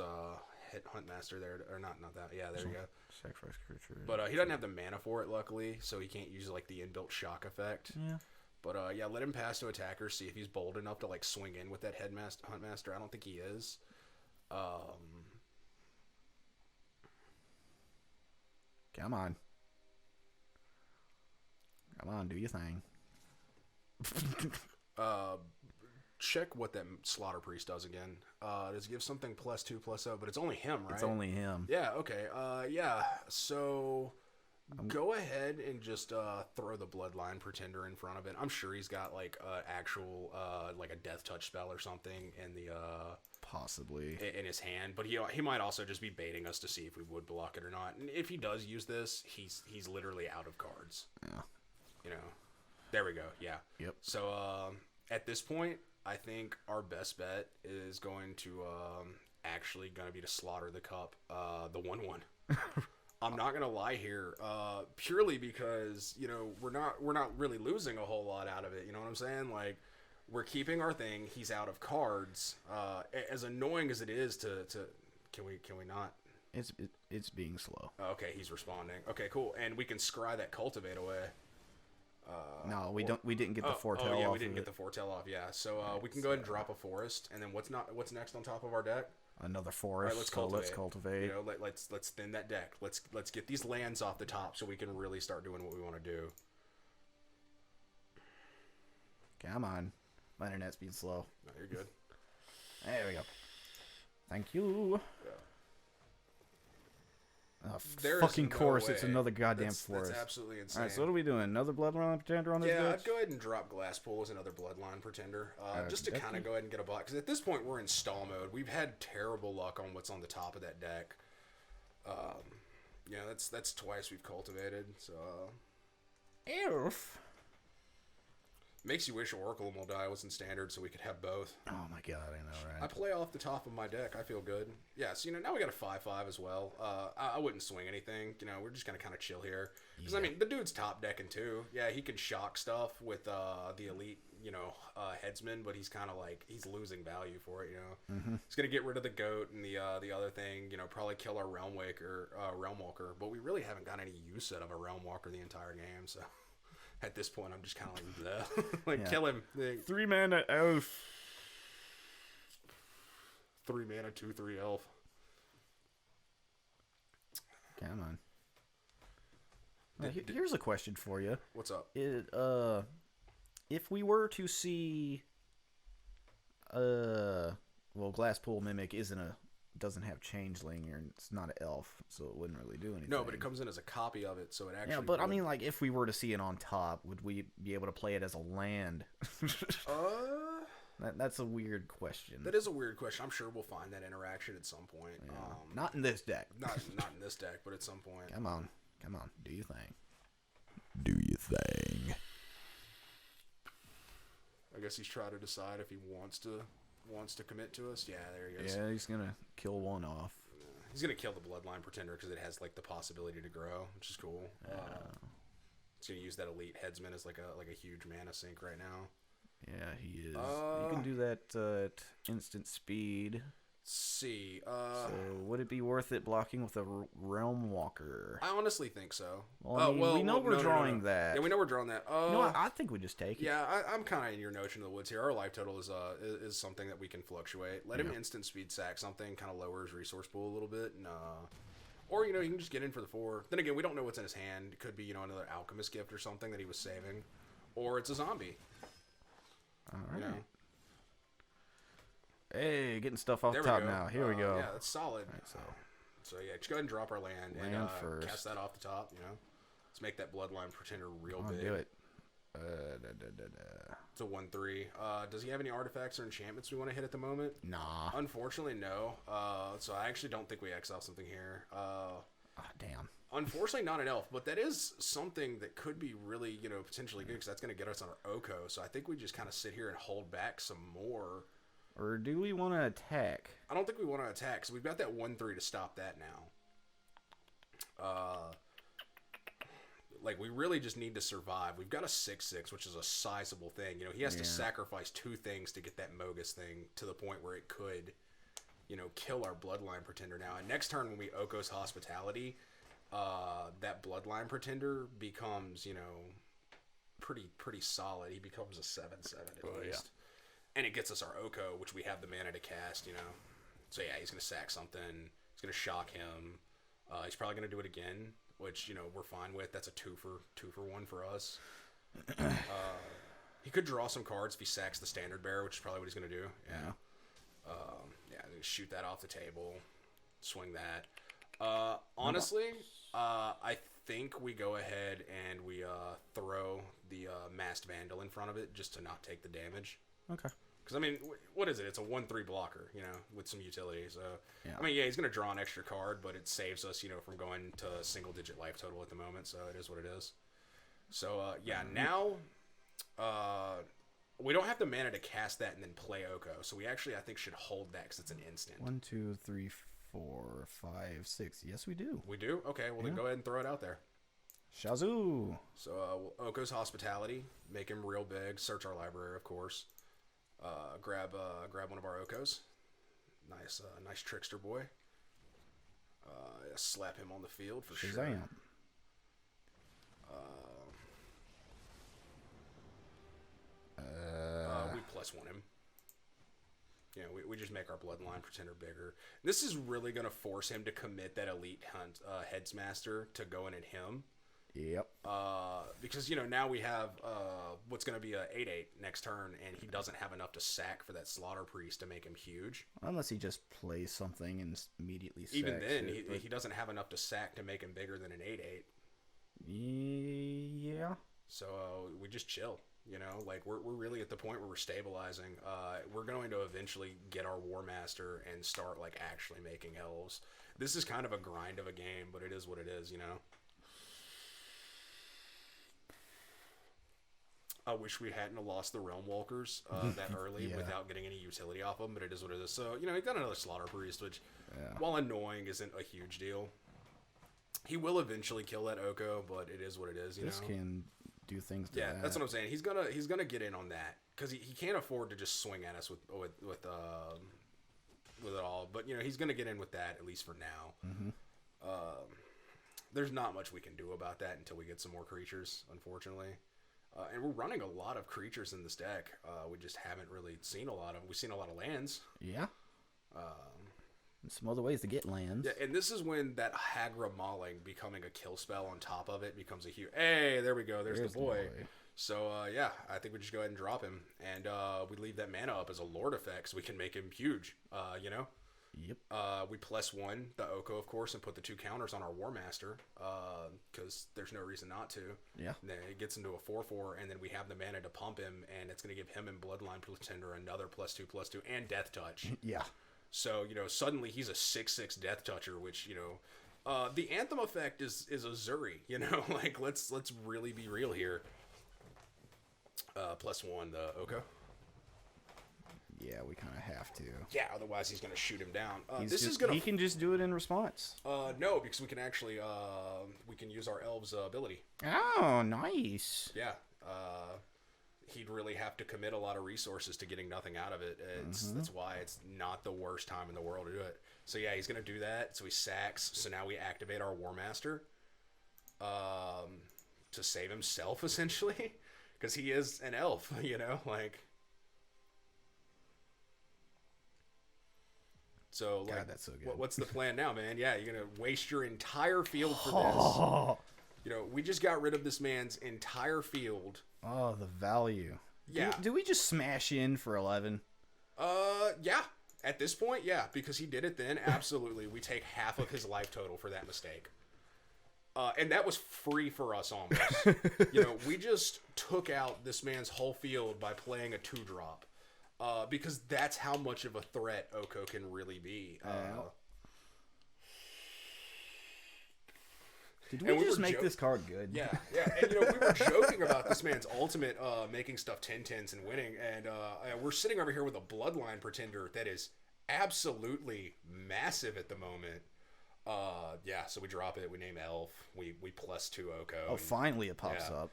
hit Huntmaster there, or not that. Yeah, there you go. Sacrifice creature. But he doesn't have the mana for it, luckily, so he can't use like the inbuilt shock effect. Yeah. But let him pass to attacker. See if he's bold enough to like swing in with that Huntmaster. I don't think he is. Come on, do your thing. Check what that Slaughter Priest does again. Does it give something +2/+0? But it's only him, right? It's only him. Yeah. Okay. Yeah. So. Go ahead and just throw the Bloodline Pretender in front of it. I'm sure he's got like actual like a Death Touch spell or something in the possibly in his hand, but he might also just be baiting us to see if we would block it or not. And if he does use this, he's literally out of cards. Yeah. There we go. Yeah. Yep. So at this point, I think our best bet is going to actually going to be to slaughter the cup, the 1/1. I'm not gonna lie here, purely because we're not really losing a whole lot out of it. You know what I'm saying? Like we're keeping our thing. He's out of cards. As annoying as it is to can we not? It's being slow. Okay, he's responding. Okay, cool. And we can scry that Cultivate away. No, we didn't get the foretell off. Oh yeah, we didn't get the foretell off. Yeah, so we can go ahead and drop a forest. And then what's next on top of our deck? Another forest. All right, let's cultivate. Let's thin that deck. Let's get these lands off the top so we can really start doing what we want to do. Come on, my internet's being slow. No, you're good. There we go. Thank you. Yeah. Fucking course, it's another goddamn forest. That's absolutely insane. Alright, so what are we doing? Another Bloodline Pretender on this bitch? I'd go ahead and drop Glasspool as another Bloodline Pretender. Just to kind of go ahead and get a block. Because at this point, we're in stall mode. We've had terrible luck on what's on the top of that deck. That's twice we've cultivated. So, Elf. Makes you wish Oracle will die was in standard so we could have both. Oh my god, I know, right? I play off the top of my deck. I feel good. Yeah, so now we got a 5/5 as well. I wouldn't swing anything. We're just gonna kind of chill here. Because I mean, the dude's top decking too. Yeah, he can shock stuff with the elite, headsman, but he's kind of like he's losing value for it. Mm-hmm. He's gonna get rid of the goat and the other thing. Probably kill our Realm Walker. But we really haven't got any use out of a Realm Walker the entire game. So. At this point, I'm just kind of like, kill him. 3 mana elf. 3 mana, 2/3 elf. Come on. Here's a question for you. What's up? If we were to see Well, Glasspool Mimic doesn't have Changeling, or it's not an elf, so it wouldn't really do anything. No, but it comes in as a copy of it, so it actually. Yeah, but I mean, like, if we were to see it on top, would we be able to play it as a land? That's a weird question. That is a weird question. I'm sure we'll find that interaction at some point. Yeah. Not in this deck. Not in this deck, but at some point. Come on. Do your thing. Do your thing. I guess he's trying to decide if he wants to commit to us. Yeah, there he is. Yeah, he's gonna kill one off. He's gonna kill the Bloodline Pretender because it has like the possibility to grow, which is cool. He's gonna use that Elite Headsman as like a huge mana sink right now. Yeah, he is. You can do that at instant speed. Let's see. So would it be worth it blocking with a Realm Walker? I honestly think so. Well, we know we're drawing that. Yeah, we know we're drawing that. I think we just take it. Yeah, I'm kind of in your notion of the woods here. Our life total is something that we can fluctuate. Let him instant speed sack something, kind of lower his resource pool a little bit, and or you can just get in for the 4. Then again, we don't know what's in his hand. It could be another alchemist gift or something that he was saving, or it's a zombie. All right. Hey, getting stuff off the top now. Here we go. Yeah, that's solid. Right, so yeah, just go ahead and drop our land and first. cast that off the top. Let's make that Bloodline Pretender real big. Do it. It's a 1/3. Does he have any artifacts or enchantments we want to hit at the moment? Nah. Unfortunately, no. So I actually don't think we exile something here. Damn. Unfortunately, not an elf, but that is something that could be really, potentially good because that's going to get us on our Oko. So I think we just kind of sit here and hold back some more. Or do we want to attack? I don't think we want to attack, so we've got that 1/3 to stop that now. We really just need to survive. We've got a 6/6, which is a sizable thing. He has to sacrifice 2 things to get that Mogus thing to the point where it could, kill our Bloodline Pretender now. And next turn when we Oko's Hospitality, that Bloodline Pretender becomes, pretty solid. He becomes a 7/7 at least. Yeah. And it gets us our Oko, which we have the mana to cast, So yeah, he's going to sack something. He's going to shock him. He's probably going to do it again, which, we're fine with. That's a 2 for 1 for us. He could draw some cards if he sacks the Standard Bearer, which is probably what he's going to do. Yeah. Shoot that off the table. Swing that. Honestly, I think we go ahead and we throw the Masked Vandal in front of it just to not take the damage. Okay. Because, I mean, what is it? It's a 1/3 blocker, with some utility. So, yeah. I mean, yeah, he's going to draw an extra card, but it saves us, from going to a single-digit life total at the moment. So, it is what it is. So, now we don't have the mana to cast that and then play Oko. So, we actually, I think, should hold that because it's an instant. 1, 2, 3, 4, 5, 6. Yes, we do. We do? Okay, well, then go ahead and throw it out there. Shazoo! So, Oko's Hospitality, make him real big, search our library, of course. Grab one of our Okos. Nice trickster boy. Slap him on the field for sure. Shazam. We +1 him. We just make our Bloodline Pretender bigger. This is really going to force him to commit that Elite Hunt Headsmaster to go in at him. Yep. Because, now we have what's going to be a 8/8 next turn, and he doesn't have enough to sack for that Slaughter Priest to make him huge. Unless he just plays something and immediately sacks Even then, it, he doesn't have enough to sack to make him bigger than an 8/8. Yeah. So we just chill. We're really at the point where we're stabilizing. We're going to eventually get our War Master and start, actually making elves. This is kind of a grind of a game, but it is what it is, I wish we hadn't lost the Realm Walkers that early without getting any utility off them, but it is what it is. So, he got another Slaughter Priest, which, while annoying, isn't a huge deal. He will eventually kill that Oko, but it is what it is, This can do things to that. That's what I'm saying. He's gonna get in on that because he can't afford to just swing at us with it all. But he's gonna get in with that at least for now. Mm-hmm. There's not much we can do about that until we get some more creatures, unfortunately. And we're running a lot of creatures in this deck. We just haven't really seen a lot of them. We've seen a lot of lands. Yeah. And some other ways to get lands. Yeah, and this is when that Hagra Mauling becoming a kill spell on top of it becomes a huge... Hey, there we go. There's the boy. So, yeah, I think we just go ahead and drop him. And we leave that mana up as a Lord effect so we can make him huge, you know? Yep. We +1 the Oko, of course, and put the 2 counters on our War Master, because there's no reason not to. Yeah. And then it gets into a 4/4, and then we have the mana to pump him, and it's going to give him and Bloodline Pretender another +2/+2 and Death Touch. Yeah. So, you know, suddenly he's a 6/6 Death Toucher, which, you know, the Anthem effect is a Zuri, you know? Like, let's really be real here. +1 the Oko. Yeah, we kind of have to. Yeah, otherwise he's going to shoot him down. He can just do it in response. No, because we can actually we can use our Elves ability. Oh, nice. Yeah. He'd really have to commit a lot of resources to getting nothing out of it. That's why it's not the worst time in the world to do it. So yeah, he's going to do that. So he sacks. So now we activate our War Master to save himself, essentially, because he is an elf, you know, like. So, like, God, that's so good. What's the plan now, man? Yeah, you're going to waste your entire field for this. You know, we just got rid of this man's entire field. Oh, the value. Yeah. Do we just smash in for 11? Yeah. At this point, yeah, because he did it then. Absolutely. We take half of his life total for that mistake. And that was free for us almost. You know, we just took out this man's whole field by playing a 2-drop. Because that's how much of a threat Oko can really be. Did we just make this card good? Yeah. And, you know, we were joking about this man's ultimate making stuff 10-10s and winning. And we're sitting over here with a Bloodline Pretender that is absolutely massive at the moment. Yeah, so we drop it. We name Elf. We +2 Oko. Oh, finally it pops up.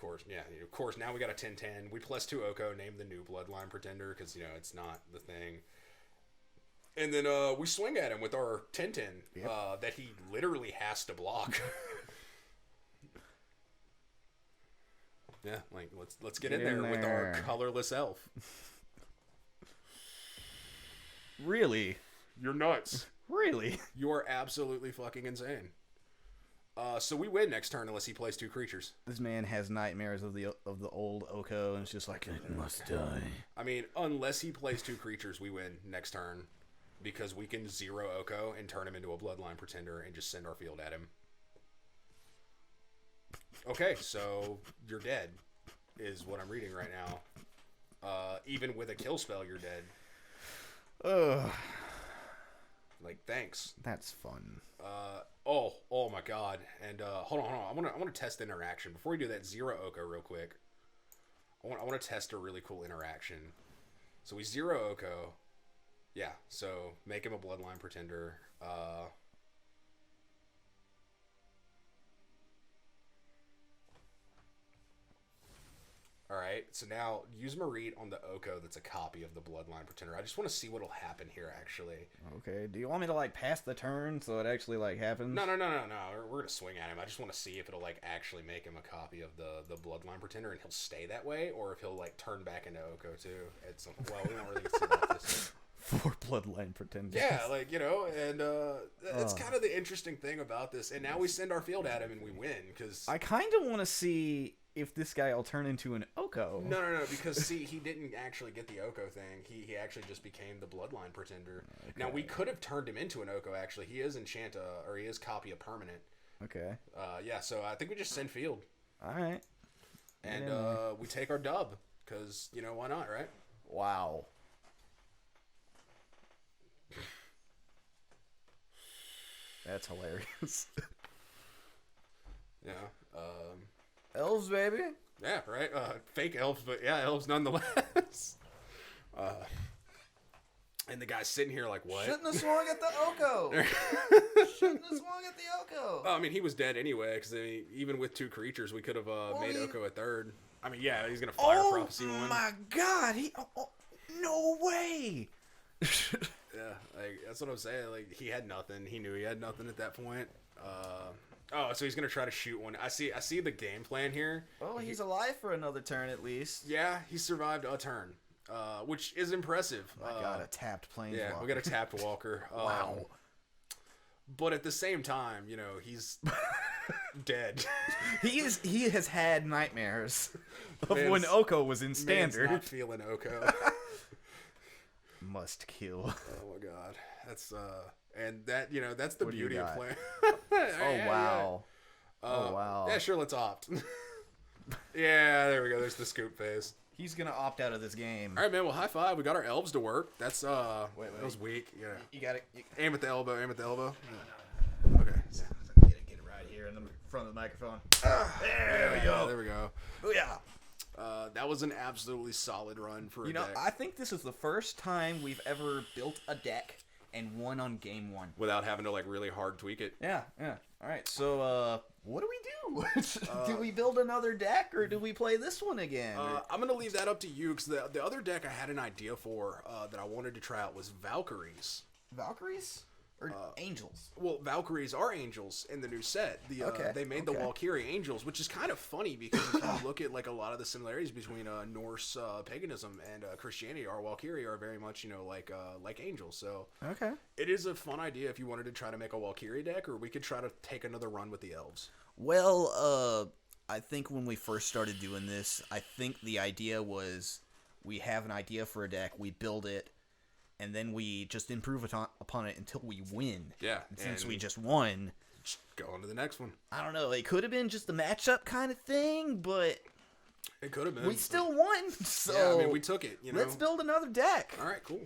Of course, now we got a 10-10. We +2 Oko, name the new Bloodline Pretender, because, you know, it's not the thing. And then we swing at him with our 10-10 that he literally has to block. Yeah, like, let's get in there with our colorless elf. Really? You're nuts. Really? You are absolutely fucking insane. So we win next turn unless he plays 2 creatures. This man has nightmares of the old Oko, and it's just like, it must die. I mean, unless he plays 2 creatures, we win next turn, because we can 0 Oko and turn him into a Bloodline Pretender and just send our field at him. Okay, so you're dead, is what I'm reading right now. Even with a kill spell, you're dead. Ugh. Like, thanks. That's fun. Oh my god. And hold on. I want to test the interaction. Before we do that, 0 Oko real quick. I want to test a really cool interaction. So we 0 Oko. Yeah, so make him a Bloodline Pretender. Alright, so now use Marit on the Oko that's a copy of the Bloodline Pretender. I just want to see what'll happen here, actually. Okay, do you want me to, like, pass the turn so it actually, like, happens? No. We're going to swing at him. I just want to see if it'll, like, actually make him a copy of the Bloodline Pretender and he'll stay that way, or if he'll, like, turn back into Oko, too. At some, well, we don't really get to see about this. 4 Bloodline Pretenders. Yeah, like, you know, and that's kind of the interesting thing about this. And now we send our field at him and we win, because... I kind of want to see if this guy will turn into an Oko. No, because, see, he didn't actually get the Oko thing. He actually just became the Bloodline Pretender. Okay. Now, we could have turned him into an Oko, actually. He is Enchanta, or he is copy a permanent. Okay. Yeah, so I think we just send field. All right. And we take our dub, because, you know, why not, right? Wow. That's hilarious. Yeah. Elves, baby. Yeah, right. Fake elves, but yeah, elves nonetheless. And the guy's sitting here like, what? Shouldn't have swung at the Oko. Shouldn't have swung at the Oko. I mean, he was dead anyway, because even with 2 creatures, we could have made Oko a third. I mean, yeah, he's going to Fire Prophecy one. Oh my god. No way. Yeah, like, that's what I'm saying. Like, he had nothing. He knew he had nothing at that point. So he's gonna try to shoot one. I see the game plan here. Oh, he's alive for another turn at least. Yeah, he survived a turn, which is impressive. I got a tapped Planeswalker. Yeah, we got a tapped Walker. Wow. But at the same time, you know, he's dead. He has had nightmares of Man's- when Oko was in standard. Man's not feeling Oko. Must kill. Oh my god. That's and that, you know, that's the What do you beauty of got? playing. Oh wow. Oh wow. Yeah, sure, let's opt. Yeah, there we go. There's the scoop phase. He's gonna opt out of this game. All right, man. Well, high five. We got our elves to work. That's that was weak. Yeah. You got it. Aim at the elbow. Aim at the elbow. Okay. Get it right here in the front of the microphone. There we go. There we go. Oh yeah. That was an absolutely solid run for a You know, deck. I think this is the first time we've ever built a deck and won on game one. Without having to like really hard tweak it. Yeah, yeah. All right, so what do we do? Do we build another deck or do we play this one again? I'm gonna leave that up to you because the other deck I had an idea for that I wanted to try out was Valkyries. Valkyries or angels? Well, Valkyries are angels in the new set. They made the Valkyrie angels, which is kind of funny because if you look at like a lot of the similarities between Norse paganism and Christianity, our Valkyrie are very much like angels. So Okay. it is a fun idea if you wanted to try to make a Valkyrie deck, or we could try to take another run with the elves. Well, I think when we first started doing this, I think the idea was we have an idea for a deck, we build it, and then we just improve upon it until we win. Yeah, And since and- we just won, Just go on to the next one. I don't know, it could have been just a matchup kind of thing, but It could have been. we still won. So Yeah, I mean, we took it. You know. let's build another deck. All right, cool.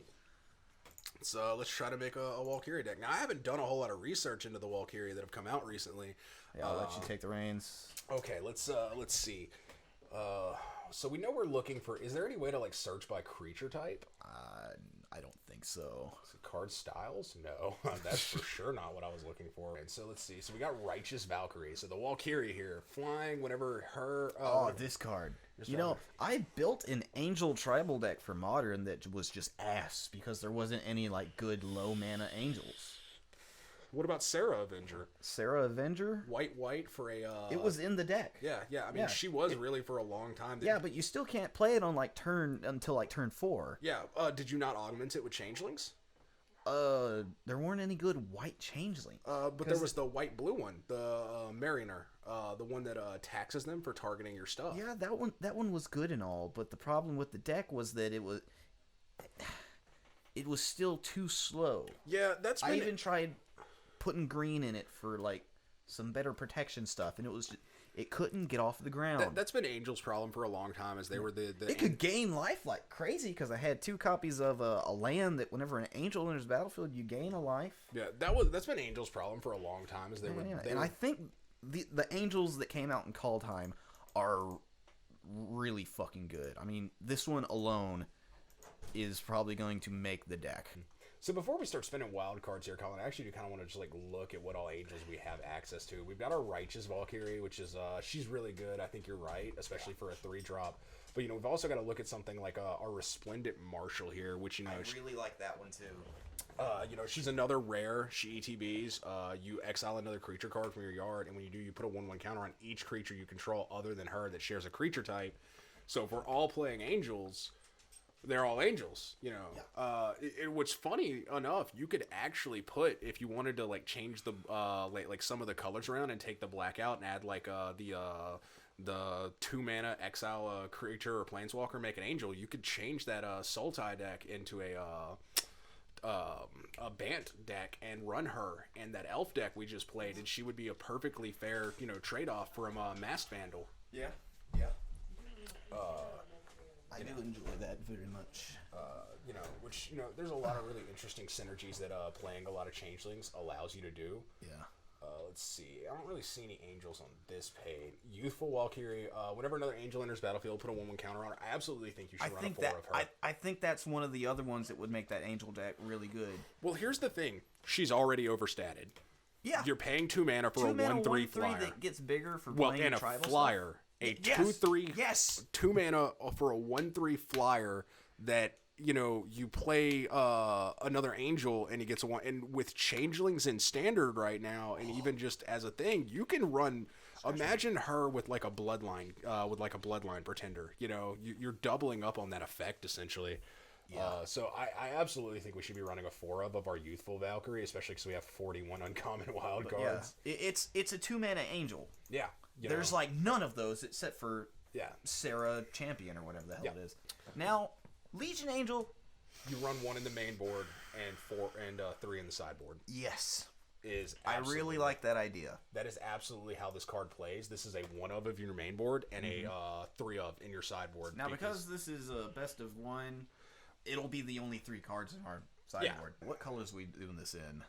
So let's try to make a Valkyrie deck. Now I haven't done a whole lot of research into the Valkyrie that have come out recently. Yeah, I'll let you take the reins. Okay, let's see. So we know we're looking for. Is there any way to like search by creature type? I don't think so. So card styles? No, that's for sure not what I was looking for. And so let's see. So we got Righteous Valkyrie. So the Valkyrie here, flying whenever her. This card. Just You know, right. I built an Angel tribal deck for Modern that was just ass because there wasn't any like good low mana angels. What about Sarah Avenger? Sarah Avenger? White for a. It was in the deck. Yeah. I mean, Yeah, she was really for a long time. Yeah, but you still can't play it on like until turn 4. Yeah. Did you not augment it with changelings? There weren't any good white changelings. But there was the white-blue one, the Mariner, the one that taxes them for targeting your stuff. Yeah, that one was good and all, but the problem with the deck was that it was still too slow. Yeah, that's I been even tried putting green in it for like some better protection stuff, and it couldn't get off the ground. that's been Angel's problem for a long time, as they were the It could gain life like crazy because I had 2 copies of a land that whenever an angel enters the battlefield, you gain a life. Yeah, that's been Angel's problem for a long time, as they were. Yeah, They and were I think the angels that came out in Kaldheim are really fucking good. I mean, this one alone is probably going to make the deck. So before we start spinning wild cards here, Colin, I actually do kind of want to just like look at what all angels we have access to. We've got our Righteous Valkyrie, which is she's really good. I think you're right, especially for a 3-drop. But you know, we've also got to look at something like our Resplendent Marshall here, which you know, really like that one too. you know, she's another rare. She ETBs. You exile another creature card from your yard, and when you do, you put a 1/1 counter on each creature you control other than her that shares a creature type. So if we're all playing angels, they're all angels, you know. Yeah. What's funny enough, you could actually put, if you wanted to like change the like some of the colors around and take the black out and add like the 2 mana exile creature or planeswalker, make an angel. You could change that Soul Tie deck into a Bant deck and run her and that elf deck we just played, and she would be a perfectly fair trade off from Masked Vandal. Yeah. I do enjoy that very much. Which there's a lot of really interesting synergies that playing a lot of changelings allows you to do. Yeah. Let's see. I don't really see any angels on this page. Youthful Valkyrie. Whenever another angel enters battlefield, put a 1/1 counter on her. I absolutely think you should run a 4 of her. I think that's one of the other ones that would make that angel deck really good. Well, here's the thing. She's already overstated. Yeah. You're paying 2 mana for 2 a mana 1/3 1/3 flyer. that gets bigger for Well, playing and a tribal flyer. stuff. A Yes. 2/3. Yes. 2 mana for a 1/3 flyer that you play another angel and he gets a 1. And with changelings in standard right now, and even just as a thing, you can run. Imagine her with like a bloodline, pretender. You're doubling up on that effect essentially. Yeah. So I absolutely think we should be running a 4 of our youthful Valkyrie, especially because we have 41 uncommon wild cards. Yeah. It's a 2-mana angel. Yeah. There's like none of those except for Sarah Champion or whatever the hell it is. Now, Legion Angel. You run 1 in the main board and 3 in the sideboard. Yes. I really like that idea. That is absolutely how this card plays. This is a 1 of your main board and a 3 of in your sideboard. Now, because this is a best of 1, it'll be the only 3 cards in our sideboard. What colors are we doing this in?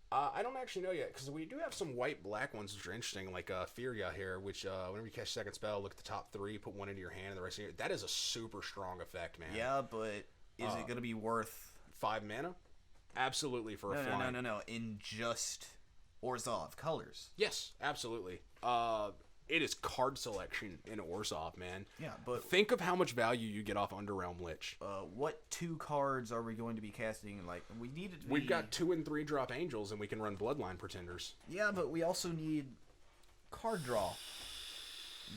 I don't actually know yet, because we do have some white-black ones which are interesting, like Furia here, which whenever you cast second spell, look at the top 3, put 1 into your hand, and the rest of your... That is a super strong effect, man. Yeah, but is it going to be worth... 5 mana? Absolutely for a flying. No. In just Orzhov colors. Yes, absolutely. It is card selection in Orzhov, man. Yeah, but... Think of how much value you get off Underrealm Lich. What 2 cards are we going to be casting? Like, we need it to be... We've got 2 and 3 drop angels, and we can run Bloodline Pretenders. Yeah, but we also need card draw.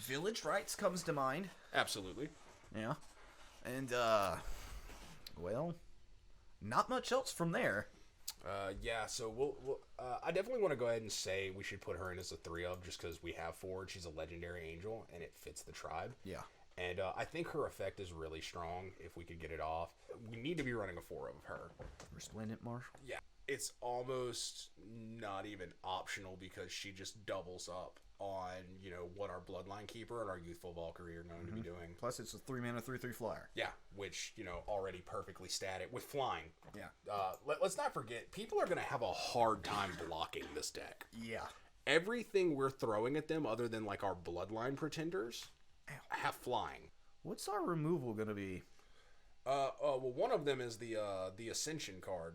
Village Rites comes to mind. Absolutely. Yeah. And, well, not much else from there. Yeah, so we'll I definitely want to go ahead and say we should put her in as a 3 of, just because we have Forge. She's a legendary angel, and it fits the tribe. Yeah. And I think her effect is really strong if we could get it off. We need to be running a 4 of her. Resplendent Marshall? Yeah. It's almost not even optional because she just doubles up on, what our Bloodline Keeper and our Youthful Valkyrie are going to be doing. Plus, it's a 3-mana 3/3 flyer. Yeah, which, already perfectly static with flying. Yeah. Let's not forget, people are going to have a hard time blocking this deck. Yeah. Everything we're throwing at them, other than, like, our Bloodline Pretenders, have flying. What's our removal going to be? Well, one of them is the Ascension card.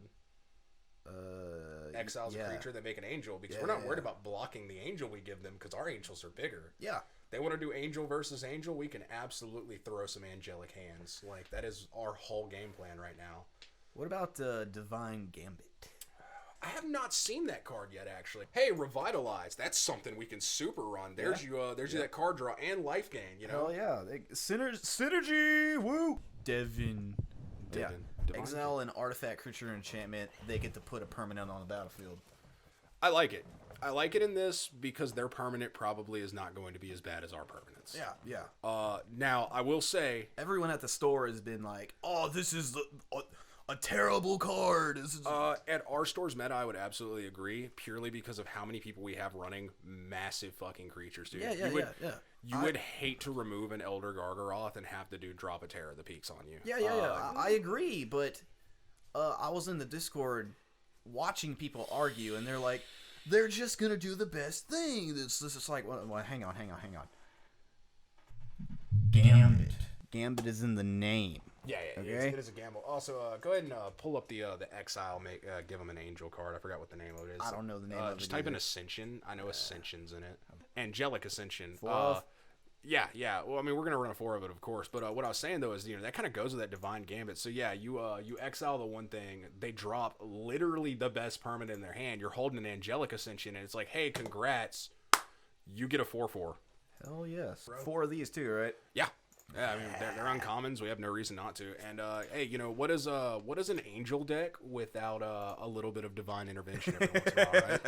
Exiles a creature that make an angel, because we're not worried about blocking the angel we give them, because our angels are bigger. Yeah. They want to do angel versus angel, we can absolutely throw some angelic hands. Like, that is our whole game plan right now. What about Divine Gambit? I have not seen that card yet, actually. Hey, Revitalize. That's something we can super run. There's you that card draw and life gain, Oh, yeah. Synergy! Woo! Devin. Yeah. Exile an artifact, creature, enchantment. They get to put a permanent on the battlefield. I like it. I like it in this because their permanent probably is not going to be as bad as our permanents. Yeah. Now, I will say... Everyone at the store has been like, oh, this is a terrible card. This is... At our store's meta, I would absolutely agree, purely because of how many people we have running massive fucking creatures, dude. Yeah. You would hate to remove an Elder Gargaroth and have the dude drop a Terror of the Peaks on you. Yeah. I agree, but I was in the Discord watching people argue, and they're like, they're just going to do the best thing. This is like, well, hang on. Gambit. Gambit is in the name. Yeah, okay? It is a gamble. Also, go ahead and pull up the Exile, give him an angel card. I forgot what the name of it is. I don't know the name of it. Just type in Ascension. I know Ascension's in it. Angelic Ascension. Yeah. Well, I mean, we're going to run a 4 of it, of course. But what I was saying, though, is, that kind of goes with that Divine Gambit. So, yeah, you exile the one thing. They drop literally the best permanent in their hand. You're holding an Angelic Ascension, and it's like, hey, congrats. You get a 4/4. Hell yes. 4 of these, too, right? Yeah. Yeah, I mean, they're uncommons. We have no reason not to. And, hey, what is an angel deck without a little bit of divine intervention every once in a while, right?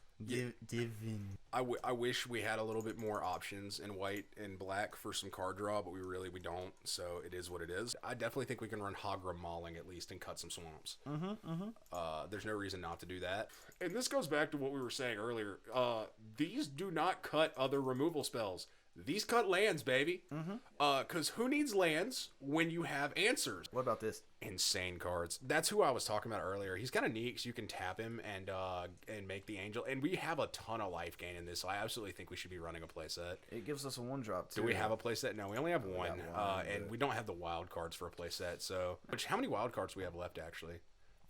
Divine. I wish we had a little bit more options in white and black for some card draw, but we don't. So it is what it is. I definitely think we can run Hagra Mauling at least and cut some swamps. There's no reason not to do that. And this goes back to what we were saying earlier. These do not cut other removal spells. These cut lands, baby. Because who needs lands when you have answers? What about this? Insane cards. That's who I was talking about earlier. He's kind of neat because you can tap him and make the angel. And we have a ton of life gain in this, so I absolutely think we should be running a playset. It gives us a 1-drop, too. Do we have a playset? No, we only have one. And we don't have the wild cards for a playset. So, how many wild cards do we have left, actually?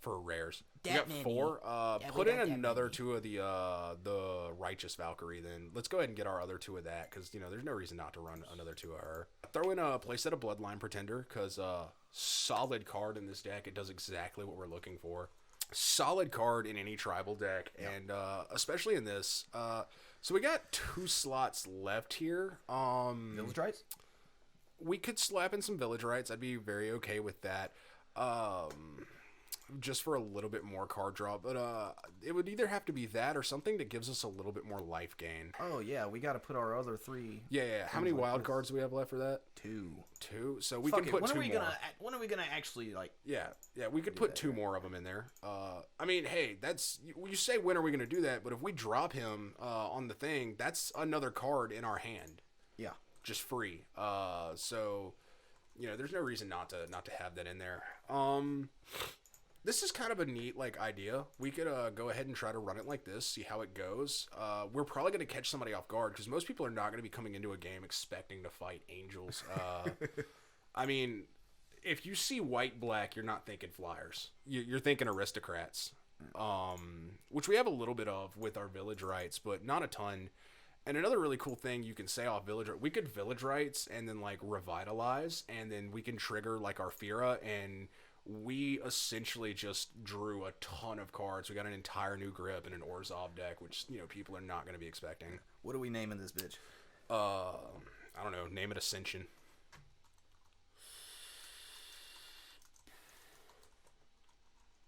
For rares, we got 4. Put in another 2 of the Righteous Valkyrie. Then let's go ahead and get our other 2 of that, because there's no reason not to run another 2 of her. Throw in a playset of Bloodline Pretender, because solid card in this deck. It does exactly what we're looking for. Solid card in any tribal deck, and especially in this. So we got 2 slots left here. Village Rites. We could slap in some Village Rites. I'd be very okay with that. just for a little bit more card draw, but it would either have to be that or something that gives us a little bit more life gain. Oh yeah, we got to put our other 3. Yeah. How many wild cards do we have left for that? 2. So we can put 2 more. When are we gonna actually like? Yeah, we could put 2 more of them in there. I mean, hey, that's you say when are we gonna do that? But if we drop him on the thing, that's another card in our hand. Yeah, just free. So there's no reason not to have that in there. This is kind of a neat idea. We could go ahead and try to run it like this, see how it goes. We're probably going to catch somebody off guard because most people are not going to be coming into a game expecting to fight angels. I mean, if you see white-black, you're not thinking flyers. You're thinking aristocrats, which we have a little bit of with our village rights, but not a ton. And another really cool thing you can say off village, we could village rights and then revitalize, and then we can trigger our Fira, and we essentially just drew a ton of cards. We got an entire new grip and an Orzhov deck, which people are not going to be expecting. What are we naming this bitch? I don't know. Name it Ascension.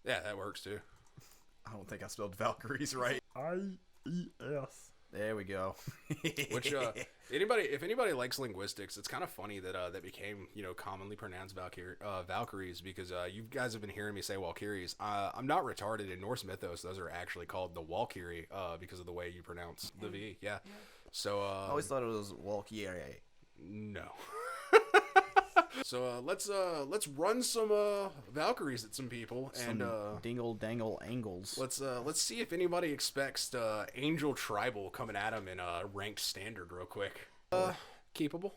Yeah, that works too. I don't think I spelled Valkyries right. I-E-S. There we go. Which if anybody likes linguistics, it's kind of funny that that became commonly pronounced Valkyries because you guys have been hearing me say Valkyries. I'm not retarded. In Norse mythos, those are actually called the Valkyrie because of the way you pronounce the V. Yeah. So I always thought it was Valkyrie. No. So let's run some Valkyries at some people and dingle dangle angles. Let's see if anybody expects Angel Tribal coming at them in ranked standard real quick. Keepable.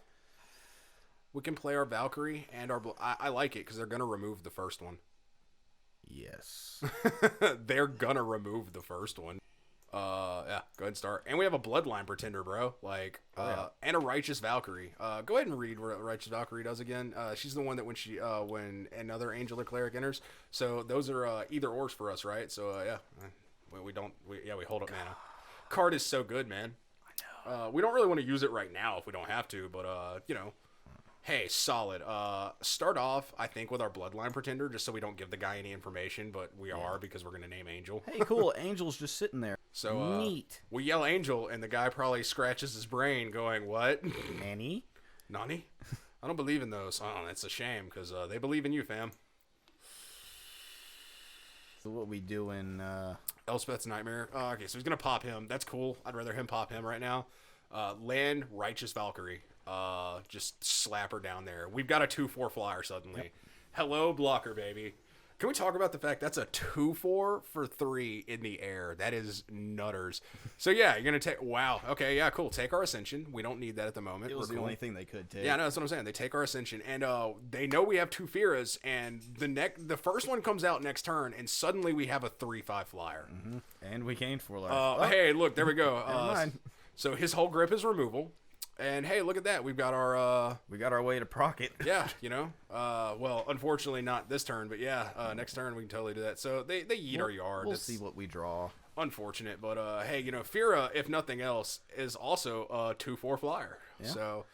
We can play our Valkyrie and our. I like it because they're gonna remove the first one. Yes. They're gonna remove the first one. Yeah, go ahead and start. And we have a Bloodline Pretender, bro. And a Righteous Valkyrie. Go ahead and read what Righteous Valkyrie does again. She's the one that when another Angel or Cleric enters. So those are either ors for us, right? So yeah, we hold up mana. Card is so good, man. I know. We don't really want to use it right now if we don't have to, but hey, solid. Start off, I think, with our Bloodline Pretender, just so we don't give the guy any information, but we are because we're going to name Angel. Hey, cool. Angel's just sitting there. So neat. We yell Angel, and the guy probably scratches his brain going, what? Nani? Nani? I don't believe in those. Oh, that's a shame, because they believe in you, fam. So what we doing? Elspeth's Nightmare. Okay, so he's going to pop him. That's cool. I'd rather him pop him right now. Land Righteous Valkyrie. Just slap her down there. We've got a 2/4 flyer suddenly. Yep. Hello, blocker, baby. Can we talk about the fact that's a 2/4 for 3 in the air? That is nutters. So yeah, you're gonna take. Wow. Okay. Yeah. Cool. Take our Ascension. We don't need that at the moment. It was the only thing they could take. Yeah. No, that's what I'm saying. They take our Ascension, and they know we have 2 Firas, and the first one comes out next turn, and suddenly we have a 3/5 flyer. Mm-hmm. And we gained 4 life. Hey, look, there we go. Never mind. So his whole grip is removal. And hey, look at that. We've got our way to proc it. Yeah, well, unfortunately not this turn, but yeah, next turn we can totally do that. So they eat our yard. We'll see what we draw. Unfortunate, but hey, Fira, if nothing else, is also a 2/4 flyer. Yeah. So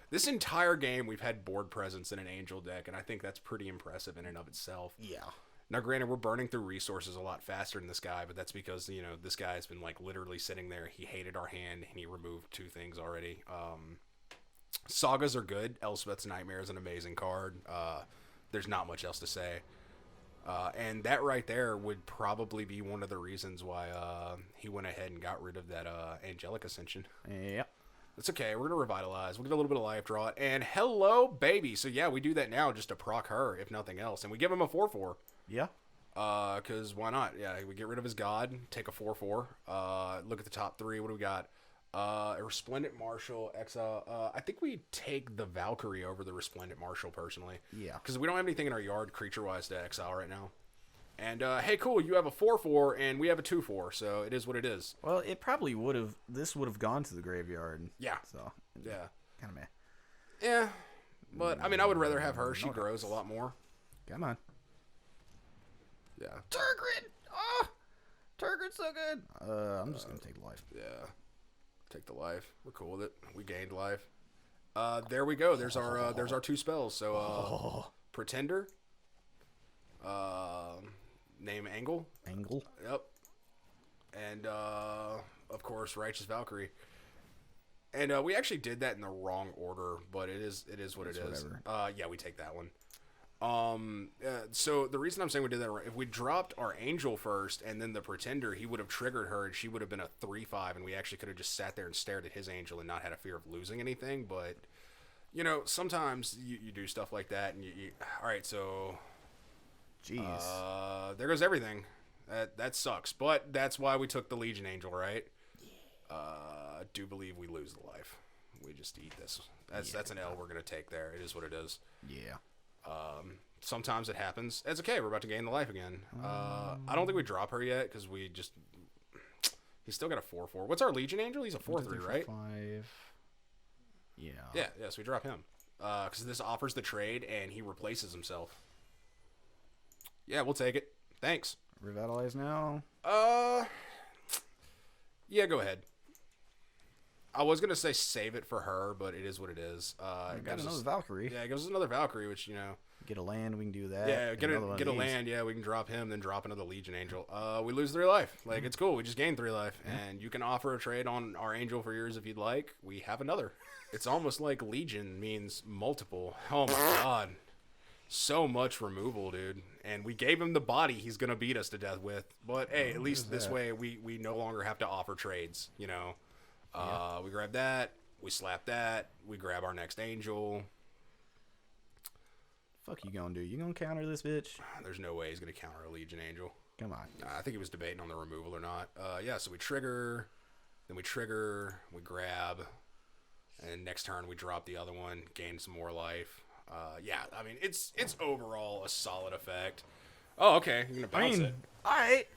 this entire game we've had board presence in an Angel deck, and I think that's pretty impressive in and of itself. Yeah. Now, granted, we're burning through resources a lot faster than this guy, but that's because, this guy has been, literally sitting there. He hated our hand, and he removed 2 things already. Sagas are good. Elspeth's Nightmare is an amazing card. There's not much else to say. And that right there would probably be one of the reasons why he went ahead and got rid of that Angelic Ascension. Yep. It's okay. We're going to revitalize. We'll get a little bit of life draw. And hello, baby. So, yeah, we do that now just to proc her, if nothing else. And we give him a 4/4. Yeah. Because why not? Yeah, we get rid of his god, take a 4/4. Look at the top 3. What do we got? A Resplendent Marshall, exile. I think we take the Valkyrie over the Resplendent Marshall, personally. Yeah. Because we don't have anything in our yard creature-wise to exile right now. And, hey, cool, you have a 4/4, and we have a 2/4, so it is what it is. Well, it probably would have, this would have gone to the graveyard. Yeah. So, yeah. Kind of meh. Yeah. But, I mean, I would rather have her. She grows a lot more. Come on. Yeah. Turgid! Oh! Turgid's so good! I'm just going to take life. Yeah. Take the life. We're cool with it. We gained life. There we go. There's our 2 spells. So, Pretender. Name Angle. Angle. Yep. And of course, Righteous Valkyrie. And we actually did that in the wrong order, but it is what it is. Whatever. Yeah, we take that one. So the reason I'm saying we did that, if we dropped our Angel first and then the Pretender, he would have triggered her and she would have been a 3/5, and we actually could have just sat there and stared at his Angel and not had a fear of losing anything. But you know, sometimes you do stuff like that, and you all right. So, jeez, there goes everything. That sucks, but that's why we took the Legion Angel, right? I do believe we lose the life. We just eat this. That's an L we're gonna take there. It is what it is. Yeah. Sometimes it happens. It's okay. We're about to gain the life again. I don't think we drop her yet because we just. He's still got a 4/4. What's our Legion Angel? He's a 4/3, right? 5. Yeah. Yeah. So we drop him because this offers the trade and he replaces himself. Yeah, we'll take it. Thanks. Revitalize now. Yeah, go ahead. I was gonna say save it for her, but it is what it is. Got another Valkyrie. Yeah, it gives us another Valkyrie, which, you know. Get a land, we can do that. Yeah, get a land, yeah, we can drop him, then drop another Legion Angel. We lose 3 life. Like, it's cool, we just gained 3 life. And you can offer a trade on our Angel for yours if you'd like. We have another. It's almost like Legion means multiple. Oh my god. So much removal, dude. And we gave him the body he's gonna beat us to death with. But hey, at least this way we no longer have to offer trades, you know. We grab that, we slap that, we grab our next Angel. Fuck you gonna do? You gonna counter this bitch? There's no way he's gonna counter a Legion Angel. Come on. I think he was debating on the removal or not. Yeah, so we trigger, then we trigger, we grab, and next turn we drop the other one, gain some more life. Yeah, I mean, it's overall a solid effect. Oh, okay, you're gonna bounce it. Alright.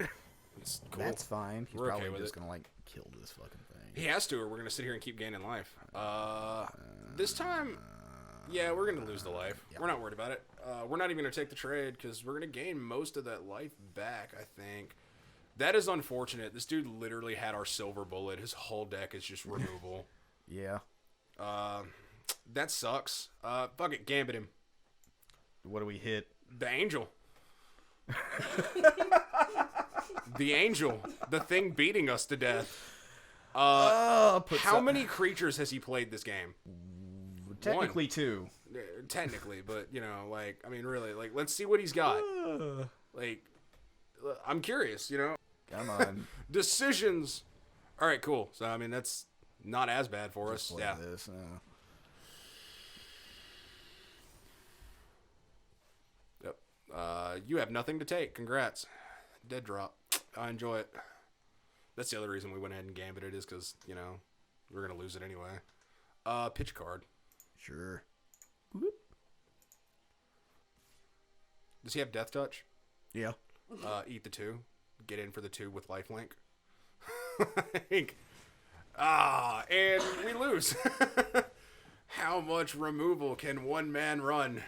It's cool. That's fine. He's We're okay probably with just it. gonna, like, kill this fucking thing. He has to, or we're gonna sit here and keep gaining life. This time, yeah, we're gonna lose the life. We're not worried about it. We're not even gonna take the trade because we're gonna gain most of that life back, I think. That is unfortunate. This dude literally had our silver bullet. His whole deck is just removal. Yeah. That sucks. Fuck it, gambit him. What do we hit? The Angel. The Angel. The thing beating us to death. How many creatures has he played this game? Technically 2. Technically, but, you know, like, I mean, really, like, let's see what he's got. Like, I'm curious, you know? Come on. Decisions. All right, cool. So, I mean, that's not as bad for us. Play Yeah. This. Yep. You have nothing to take. Congrats. Dead drop. I enjoy it. That's the other reason we went ahead and gambited is because, you know, we're going to lose it anyway. Pitch card. Sure. Whoop. Does he have Death Touch? Yeah. Eat the 2. Get in for the 2 with lifelink. And we lose. How much removal can one man run?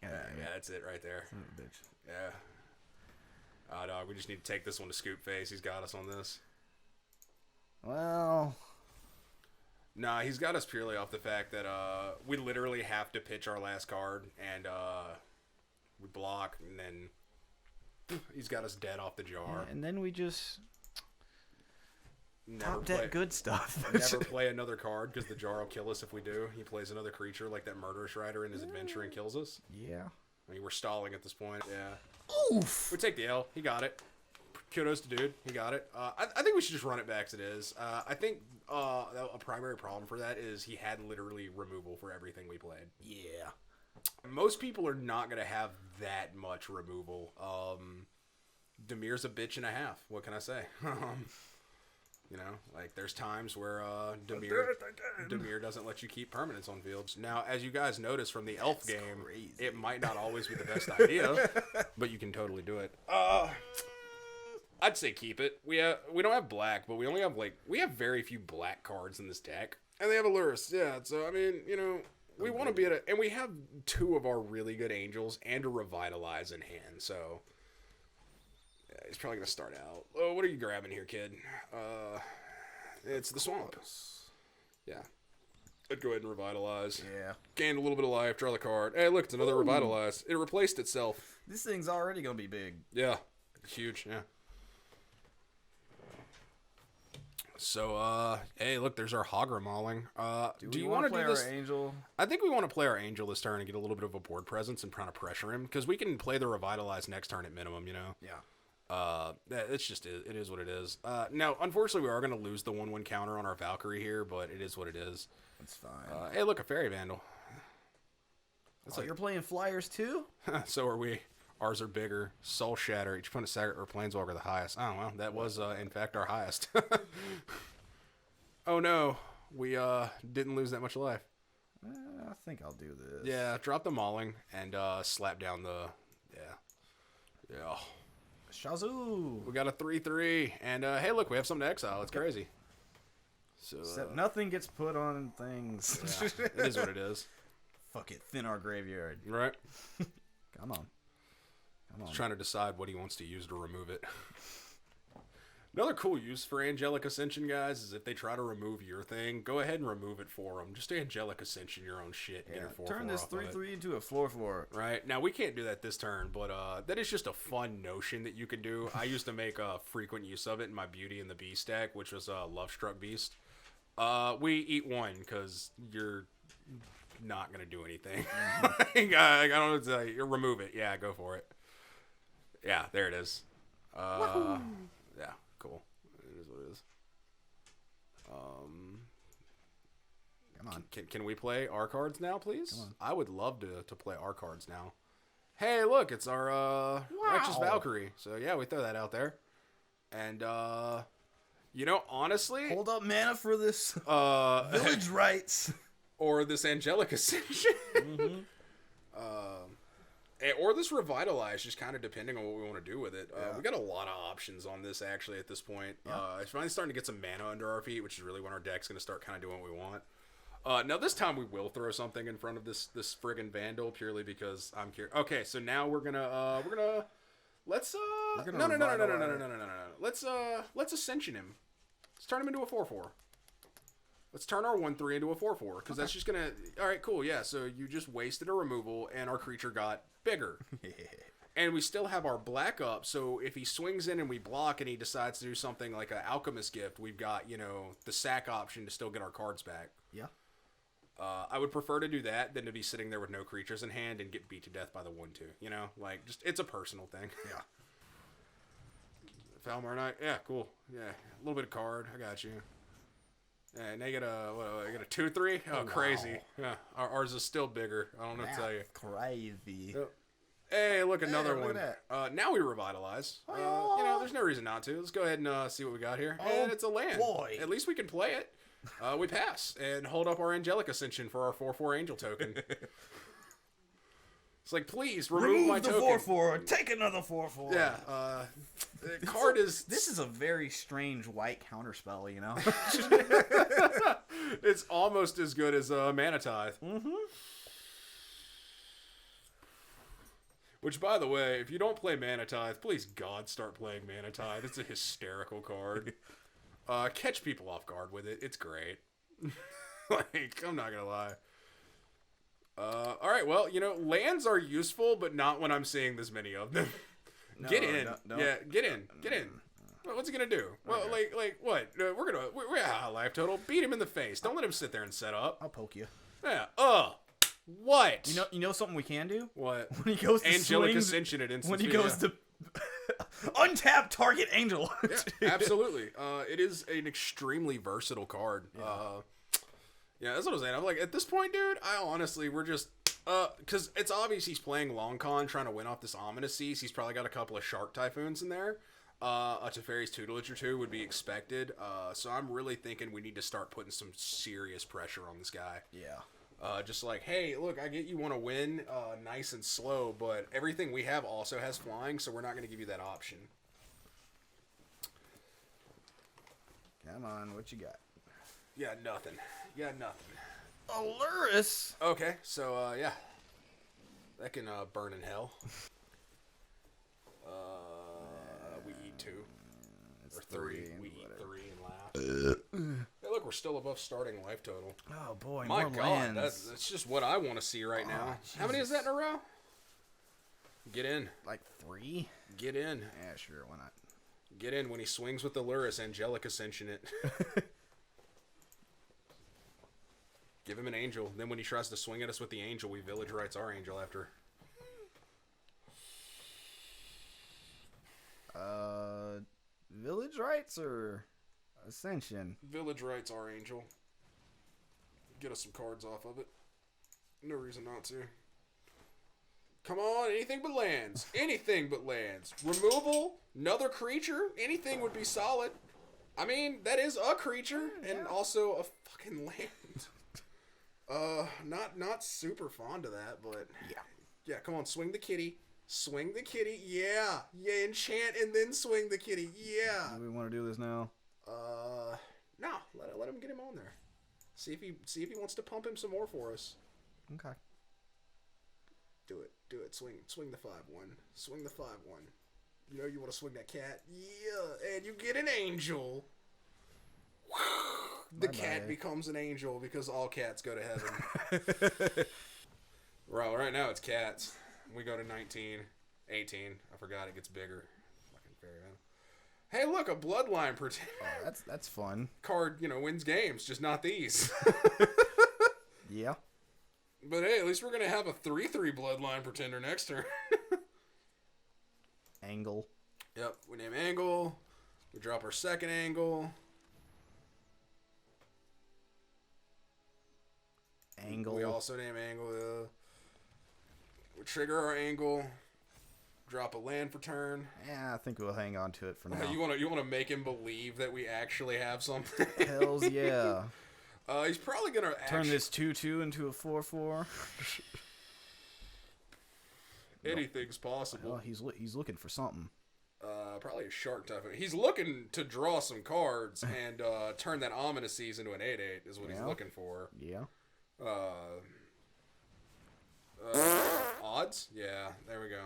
Yeah, that's it right there. Bitch. Yeah. Dog, we just need to take this one to Scoop Face. He's got us on this. Well, nah, he's got us purely off the fact that we literally have to pitch our last card, and we block, and then he's got us dead off the jar. and then we just Never top play, that good stuff. never play another card because the jar will kill us if we do. He plays another creature like that Murderous Rider in his adventure and kills us. Yeah. I mean, we're stalling at this point. Yeah. Oof. We take the L. He got it. Kudos to dude. He got it. I think we should just run it back as it is. I think a primary problem for that is he had literally removal for everything we played. Yeah. Most people are not going to have that much removal. Demir's a bitch and a half. What can I say? You know, like there's times where Demir doesn't let you keep permanents on fields. Now, as you guys notice from the elf game, crazy. it might not always be the best idea, but you can totally do it. I'd say keep it. We don't have black, but we have very few black cards in this deck, and they have Allurus. Yeah, so I mean, you know, we want to be at and we have 2 of our really good angels and a Revitalize in hand, so. He's probably going to start out. Oh, what are you grabbing here, kid? It's the swamp. Yeah. I'd go ahead and revitalize. Yeah. Gained a little bit of life, draw the card. Hey, look, it's another revitalize. It replaced itself. This thing's already gonna be big. Yeah. Huge, yeah. So, hey, look, there's our Hagra mauling. Do you want to play do this? our angel? I think we want to play our angel this turn and get a little bit of a board presence and try to pressure him, because we can play the revitalize next turn at minimum, you know? Yeah. It's just, it is what it is. Now, unfortunately, we are going to lose the 1/1 counter on our Valkyrie here, but it is what it is. That's fine. Hey, look, a Fairy Vandal. That's like you're playing flyers too? So are we. Ours are bigger. Soul Shatter. Each opponent stagger or Planeswalker the highest. Oh, well, that was, in fact, our highest. Oh, no. We didn't lose that much life. I think I'll do this. Yeah, drop the mauling and slap down the... Yeah. Shazoo! We got a 3/3. And, hey, look, we have something to exile. It's crazy. So, Except nothing gets put on things. Yeah, it is what it is. Fuck it. Thin our graveyard. Right? Come on. He's trying to decide what he wants to use to remove it. Another cool use for Angelic Ascension, guys, is if they try to remove your thing, go ahead and remove it for them. Just Angelic Ascension your own shit. Yeah, Get your 4/4 turn this 3/3 into a 4/4. Right. Now, we can't do that this turn, but that is just a fun notion that you could do. I used to make frequent use of it in my Beauty and the Beast deck, which was Lovestruck Beast. We eat one, because you're not going to do anything. I don't know what to tell you. Remove it. Yeah, go for it. Yeah, there it is. Yeah, cool. It is what it is. Come on. Can we play our cards now, please? I would love to play our cards now. Hey, look, it's our Righteous Valkyrie. So, yeah, we throw that out there. And, you know, honestly... Hold up mana for this Village Rights. Or this Angelic Ascension. Or this Revitalize, just kind of depending on what we want to do with it. We got a lot of options on this, actually, at this point. It's finally starting to get some mana under our feet, which is really when our deck's going to start kind of doing what we want. Now, this time we will throw something in front of this friggin' Vandal, purely because I'm curious. Okay, so now we're gonna, let's, no. Let's Ascension him. Let's turn him into a 4/4. Let's turn our 1/3 into a 4/4, because that's just gonna... Alright, cool, yeah, so you just wasted a removal, and our creature got bigger. And we still have our black up, so if he swings in and we block and he decides to do something like an Alchemist Gift, we've got, you know, the sack option to still get our cards back. Yeah. I would prefer to do that than to be sitting there with no creatures in hand and get beat to death by the 1/2, you know? Like, just, it's a personal thing. Yeah. Falmar Knight, yeah, cool. Yeah, a little bit of card, I got you. Yeah, and they get a 2/3. Oh, crazy! Yeah, ours is still bigger. I don't know what to tell you. Crazy. Hey, look, another look one. at Now we revitalize. You know, there's no reason not to. Let's go ahead and see what we got here. And it's a land. Boy. At least we can play it. We pass and hold up our Angelic Ascension for our 4/4 Angel token. It's like, please remove my the token. 4/4. Take another 4/4. Yeah. The card is. This is a very strange white counterspell, you know. It's almost as good as Mana Tithe. Which, by the way, if you don't play Mana Tithe, please God start playing Mana Tithe. It's a hysterical card. Catch people off guard with it. It's great. Like, I'm not gonna lie. Alright, well, you know, lands are useful, but not when I'm seeing this many of them. No, get in. no. Yeah, get in. Get in. What's he gonna do? Well, like what? We're life total. Beat him in the face. Don't let him sit there and set up. I'll poke you. Yeah. What? You know something we can do? What? When he goes to Angelic swings, Ascension at instant when he speed, goes to untap target angel. Yeah, absolutely. It is an extremely versatile card. Yeah, that's what I'm saying. I'm like, at this point, dude, we're just, because it's obvious he's playing long con, trying to win off this Ominous Seas. He's probably got a couple of Shark Typhoons in there. A Teferi's Tutelage or two would be expected. So I'm really thinking we need to start putting some serious pressure on this guy. Yeah. Just like, hey, look, I get you want to win nice and slow, but everything we have also has flying, so we're not going to give you that option. Come on, what you got? Yeah, nothing. Aluris. Okay, so, yeah. That can burn in hell. We eat 2. It's Or 3. three, We eat whatever. 3 and laugh. Hey, look, we're we're still above starting life total. Oh boy, My more God, lands. that's just what I want to see right now. How many is that in a row? Get in. Like 3? Get in. Yeah, sure, why not? Get in when he swings with the Luris, Angelic Ascension it. Give him an angel. Then when he tries to swing at us with the angel, we village rights our angel after. Village rights or Ascension? Village rights our angel. Get us some cards off of it. No reason not to. Come on, anything but lands. Anything but lands. Removal, another creature, anything would be solid. I mean, that is a creature and also a fucking land. Not super fond of that, but yeah, come on, swing the kitty. Swing the kitty. Yeah, enchant and then swing the kitty. Yeah. Do we want to do this now? No, let him get him on there. See if he wants to pump him some more for us. Okay. Do it. Swing the 5-1. Swing the 5-1. You know you want to swing that cat. Yeah, and you get an angel. The cat becomes an angel because all cats go to heaven. Well, right now it's cats. We go to 19, 18. I forgot it gets bigger. Fucking fairy man. Hey, look, a bloodline pretender. Oh, that's fun. Card, wins games, just not these. Yeah. But hey, at least we're gonna have a 3/3 bloodline pretender next turn. Angle. Yep, we name Angle. We drop our second Angle. Angle. We also name Angle. We trigger our Angle. Drop a land for turn. Yeah, I think we'll hang on to it for now. You wanna make him believe that we actually have something? Hells yeah. He's probably gonna turn this 2/2 into a 4/4. Anything's possible. Well, he's looking for something. Probably a shark type. He's looking to draw some cards and turn that Ominous Seas into an 8/8 is what he's looking for. Yeah. Odds? Yeah, there we go.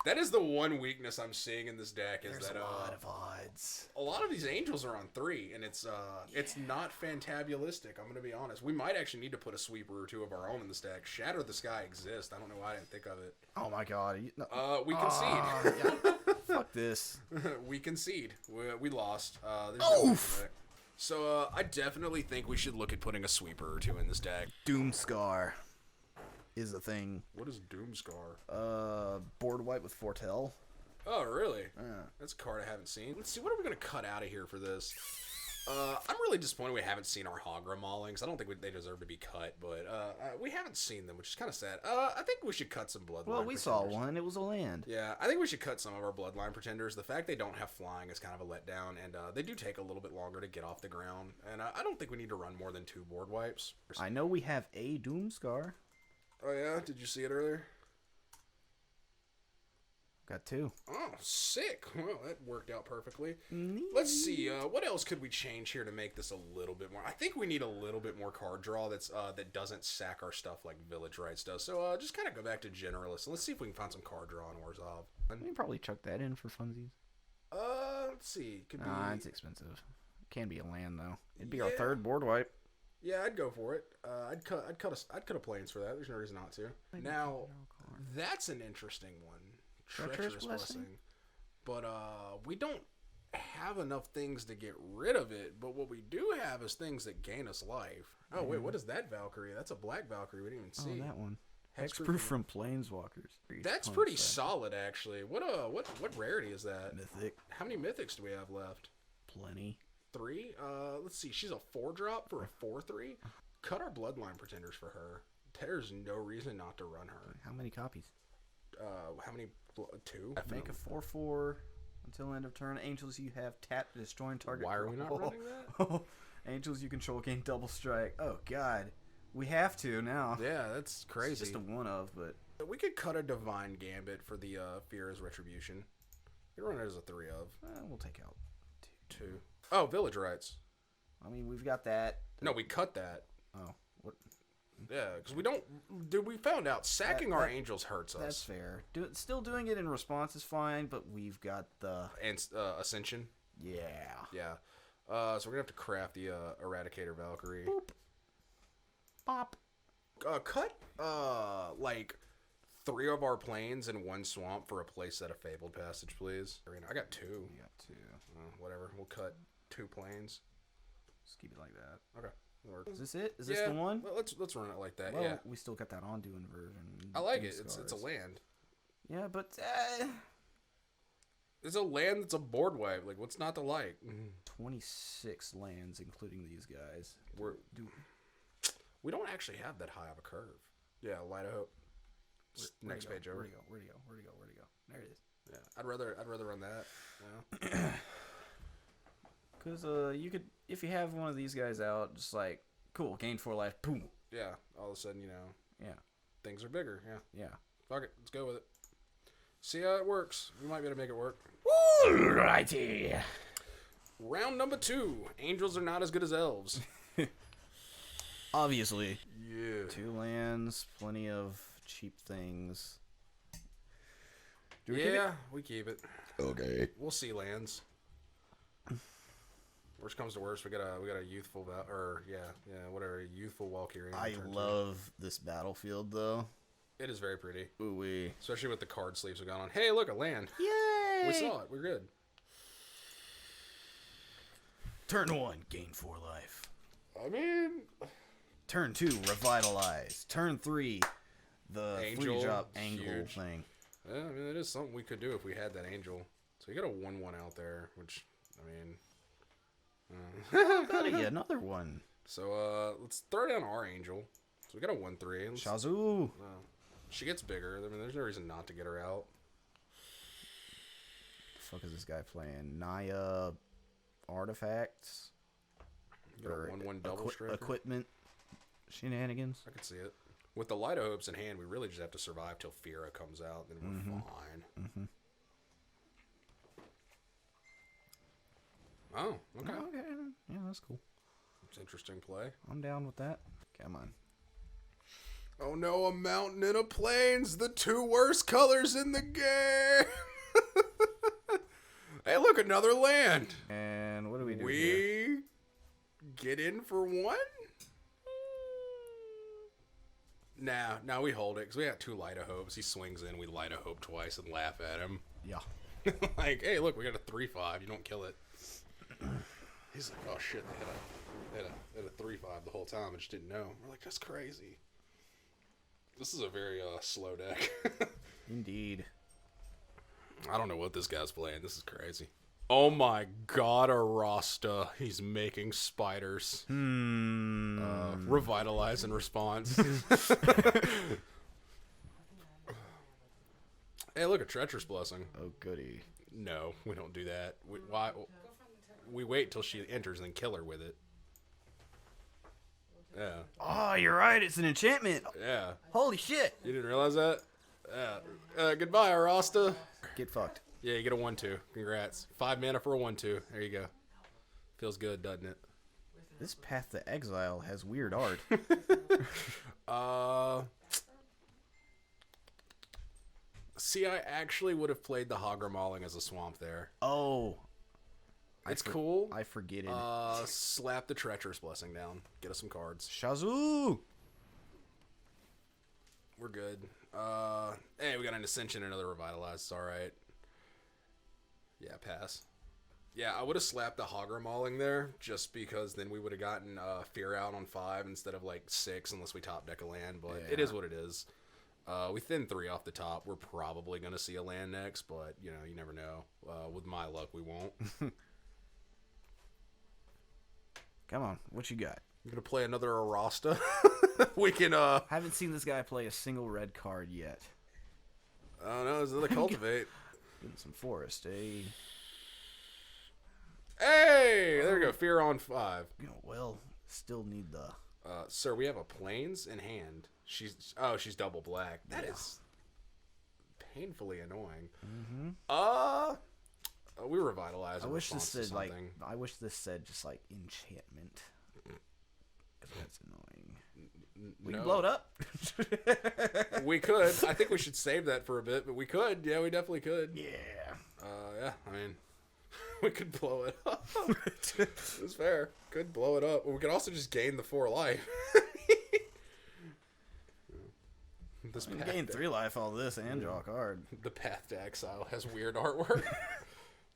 That is the one weakness I'm seeing in this deck is There's that a lot of odds. a lot of these angels are on 3, and it's not fantabulistic. I'm gonna be honest. We might actually need to put a sweeper or 2 of our own in this deck. Shatter the Sky exists. I don't know why I didn't think of it. Oh my god. We concede. Yeah. Fuck this. We concede. We lost. There's Oof. no so I definitely think we should look at putting a sweeper or 2 in this deck. Doomscar is a thing. What is Doomscar? Board wipe with Foretell. Oh, really? Yeah. That's a card I haven't seen. Let's see, what are we going to cut out of here for this? I'm really disappointed we haven't seen our Hagra Maulings. I don't think they deserve to be cut, but we haven't seen them, which is kind of sad. I think we should cut some Bloodline Well, we saw one. It was a land. Yeah, I think we should cut some of our Bloodline Pretenders. The fact they don't have flying is kind of a letdown, and they do take a little bit longer to get off the ground. And I don't think we need to run more than 2 board wipes. I know we have a Doomscar. Oh, yeah? Did you see it earlier? Got 2. Oh, sick. Well, that worked out perfectly. Neat. Let's see. What else could we change here to make this a little bit more? I think we need a little bit more card draw that doesn't sack our stuff like Village Rights does. So just kind of go back to Generalist. And let's see if we can find some card draw in Orzhov. We can probably chuck that in for funsies. Let's see. Could be... it's expensive. Can be a land, though. It'd be our 3rd board wipe. Yeah, I'd go for it. I'd cut a Plains for that. There's no reason not to. Now, that's an interesting one. Treacherous Blessing. But we don't have enough things to get rid of it, but what we do have is things that gain us life. Oh, wait, what is that Valkyrie? That's a black Valkyrie. We didn't even see. Oh, that one. Hexproof from Planeswalkers. That's pretty solid, actually. What rarity is that? Mythic. How many mythics do we have left? Plenty. 3? Let's see. She's a 4-drop for a 4/3. Cut our Bloodline Pretenders for her. There's no reason not to run her. How many copies? How many? 2? Make a 4/4 until end of turn. Angels you have tapped to destroy target. Why are we not running that? Angels you control gain double strike. Oh god, we have to now. Yeah, that's crazy. It's just a 1 of, but we could cut a Divine Gambit for the Fear's Retribution. We run it as a 3 of. We'll take out 2. Oh, Village Rights. I mean, we've got that. No, we cut that. Oh, what? Yeah, because we don't. Dude, we found out sacking our Angels hurts us. That's fair. Still doing it in response is fine, but we've got the and Ascension. Yeah. Yeah. So we're gonna have to craft the Eradicator Valkyrie. Boop. Bop. Cut like 3 of our plains and 1 swamp for a playset of Fabled Passage, please. I got 2. You got 2. Whatever. We'll cut 2 plains. Just keep it like that. Okay. Is this it? Is this the one? Well, let's run it like that. Well, yeah. we still got that Onduin version. I like it. It's a land. Yeah, but it's a land that's a board wipe. Like, what's not to like? 26 lands, including these guys. We don't actually have that high of a curve. Yeah, Light of Hope. Next page over. Where'd it go? There it is. Yeah, I'd rather run that. Yeah. Because you could, if you have one of these guys out, just like, cool, gain 4 life, boom. Yeah, all of a sudden, things are bigger. Yeah. Fuck it, let's go with it. See how it works. We might be able to make it work. Alrighty. Round number 2. Angels are not as good as elves. Obviously. Yeah. 2 lands, plenty of cheap things. Do we keep it? We keep it. Okay. We'll see lands. Worst comes to worst, we got a youthful youthful Valkyrie. I love this battlefield though. It is very pretty. Ooh wee. Especially with the card sleeves we got on. Hey, look, a land. Yay! We saw it. We're good. Turn 1, gain 4 life. I mean, Turn 2, revitalize. Turn 3, the Angel, 3-drop angle huge. thing. yeah, I mean, it is something we could do if we had that angel. So you got a 1/1 out there, which I mean. Buddy, another one. So let's throw down our angel. So we got a 1/3. Shazoo. She gets bigger. I mean, there's no reason not to get her out. The fuck is this guy playing? Naya artifacts? You got a 1/1 double striker. Equipment shenanigans. I could see it. With the Light of Hopes in hand, we really just have to survive till Fira comes out, then we're fine. Mm-hmm. Oh, okay. Okay. Yeah, that's cool. It's interesting play. I'm down with that. Come on. Oh no, a mountain and a plains, the 2 worst colors in the game. Hey, look, another land. And what do we do here? We get in for 1? Nah, we hold it because we got 2 Light of Hopes. He swings in, we Light of Hope twice and laugh at him. Yeah. Like, hey, look, we got a 3/5. You don't kill it. He's like, oh shit, they had a 3/5 the whole time. I just didn't know. We're like, that's crazy. This is a very slow deck. Indeed. I don't know what this guy's playing. This is crazy. Oh my god, a Rasta. He's making spiders. Revitalize in response. Hey, look, a Treacherous Blessing. Oh, goody. No, we don't do that. Why? We wait till she enters and then kill her with it. Yeah. Oh, you're right. It's an enchantment. Yeah. Holy shit. You didn't realize that? Yeah. Goodbye, Arasta. Get fucked. Yeah, you get a 1/2. Congrats. 5 mana for a 1/2. There you go. Feels good, doesn't it? This Path to Exile has weird art. See, I actually would have played the Hogger Mauling as a swamp there. Oh. It's cool. I forget it. Slap the Treacherous Blessing down. Get us some cards. Shazoo! We're good. Hey, we got an Ascension and another Revitalize. It's alright. Yeah, pass. Yeah, I would have slapped the Hogger Mauling there, just because then we would have gotten Fear out on 5 instead of like 6, unless we top deck a land, but it is what it is. We thin 3 off the top. We're probably going to see a land next, but, you never know. With my luck, we won't. Come on, what you got? You're going to play another Arasta? We can, Haven't seen this guy play a single red card yet. I don't know, it's another Cultivate. Getting some forest, eh? Hey! There we go, Fear on 5. Well, still need the... Sir, we have a Plains in hand. She's double black. That is painfully annoying. We revitalize. I wish this said I wish this said just like enchantment. That's annoying. We can blow it up. We could. I think we should save that for a bit, but we could. Yeah, we definitely could. Yeah. Yeah. I mean, We could blow it up. It's fair. Could blow it up. Or we could also just gain the 4 life. This gain 3 life, all this, and draw a card. The Path to Exile has weird artwork.